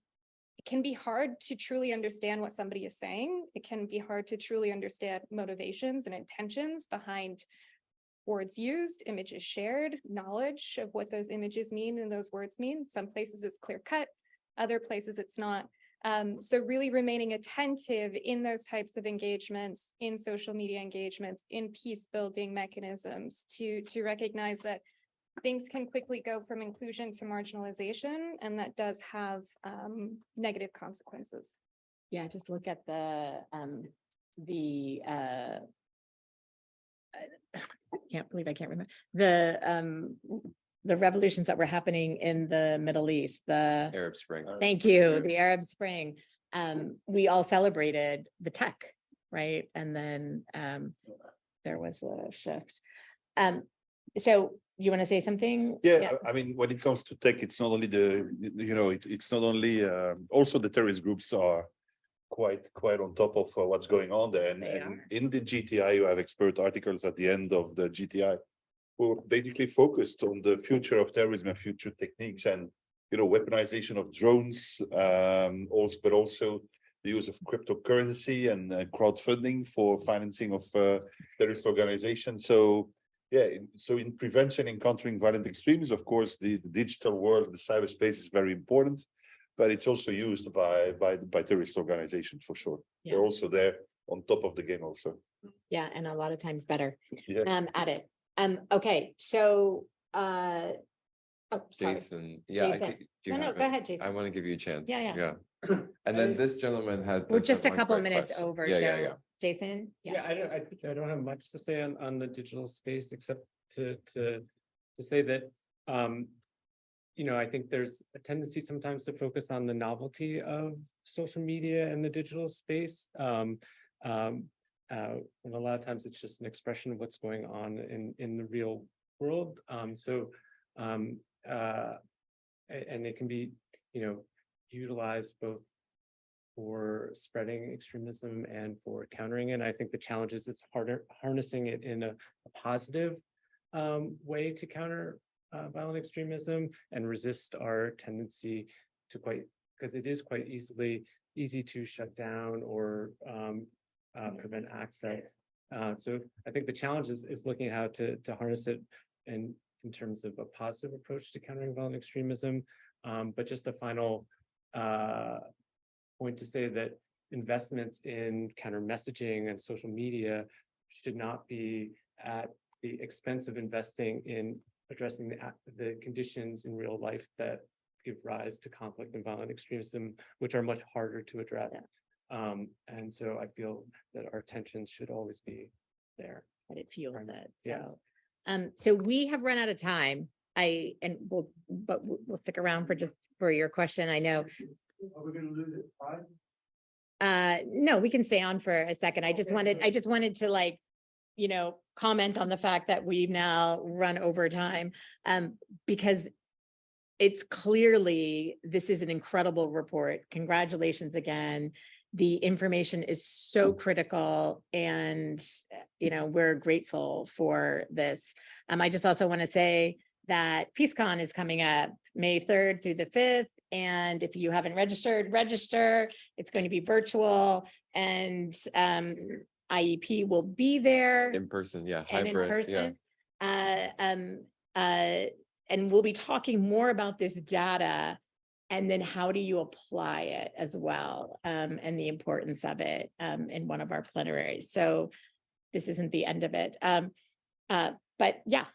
it can be hard to truly understand what somebody is saying. It can be hard to truly understand motivations and intentions behind words used, images shared, knowledge of what those images mean and those words mean. Some places it's clear cut, other places it's not. So really remaining attentive in those types of engagements, in social media engagements, in peace building mechanisms to recognize that things can quickly go from inclusion to marginalization, and that does have negative consequences. Yeah, just look at I can't believe I can't remember the revolutions that were happening in the Middle East, the Arab Spring. Thank you, the Arab Spring. We all celebrated the tech, right? And then there was a shift. So you want to say something? Yeah, I mean, when it comes to tech, it's not only it's not only also the terrorist groups are quite on top of what's going on there. And in the GTI, you have expert articles at the end of the GTI who basically focused on the future of terrorism and future techniques and, weaponization of drones, but also the use of cryptocurrency and crowdfunding for financing of terrorist organizations. So, yeah, so in prevention and countering violent extremism, of course, the digital world, the cyberspace is very important, but it's also used by terrorist organizations for sure. Yeah. They're also there on top of the game also. Yeah, and a lot of times better Yeah. at it. Okay, so sorry. Jason, Jason. do you No, have go it? ahead, Jason. I want to give you a chance. Yeah. And then this gentleman had. We're does just a have one couple quick minutes question. over, Yeah. so Jason? Yeah, I think I don't have much to say on the digital space except to say that I think there's a tendency sometimes to focus on the novelty of social media and the digital space. And a lot of times it's just an expression of what's going on in the real world. And it can be, utilized both for spreading extremism and for countering it. And I think the challenge is it's harnessing it in a positive way to counter violent extremism and resist our tendency to because it is quite easy to shut down or prevent access. So I think the challenge is looking at how to harness it in terms of a positive approach to countering violent extremism. But just a final point to say that investments in counter messaging and social media should not be at the expense of investing in addressing the conditions in real life that give rise to conflict and violent extremism, which are much harder to address. Yeah. And so I feel that our attention should always be there. But it fuels it. Yeah. So we have run out of time. We'll stick around for your question. I know. Are we going to lose it 5? No, we can stay on for a second. I just wanted to comment on the fact that we've now run over time, because it's clearly, this is an incredible report. Congratulations again. The information is so critical, and we're grateful for this. I just also want to say that PeaceCon is coming up May 3rd through the 5th. And if you haven't registered, register. It's going to be virtual, and IEP will be there In person, yeah. and in Hybrid, person. yeah. And we'll be talking more about this data, and then how do you apply it as well, and the importance of it in one of our plenaries. So this isn't the end of it. But yeah,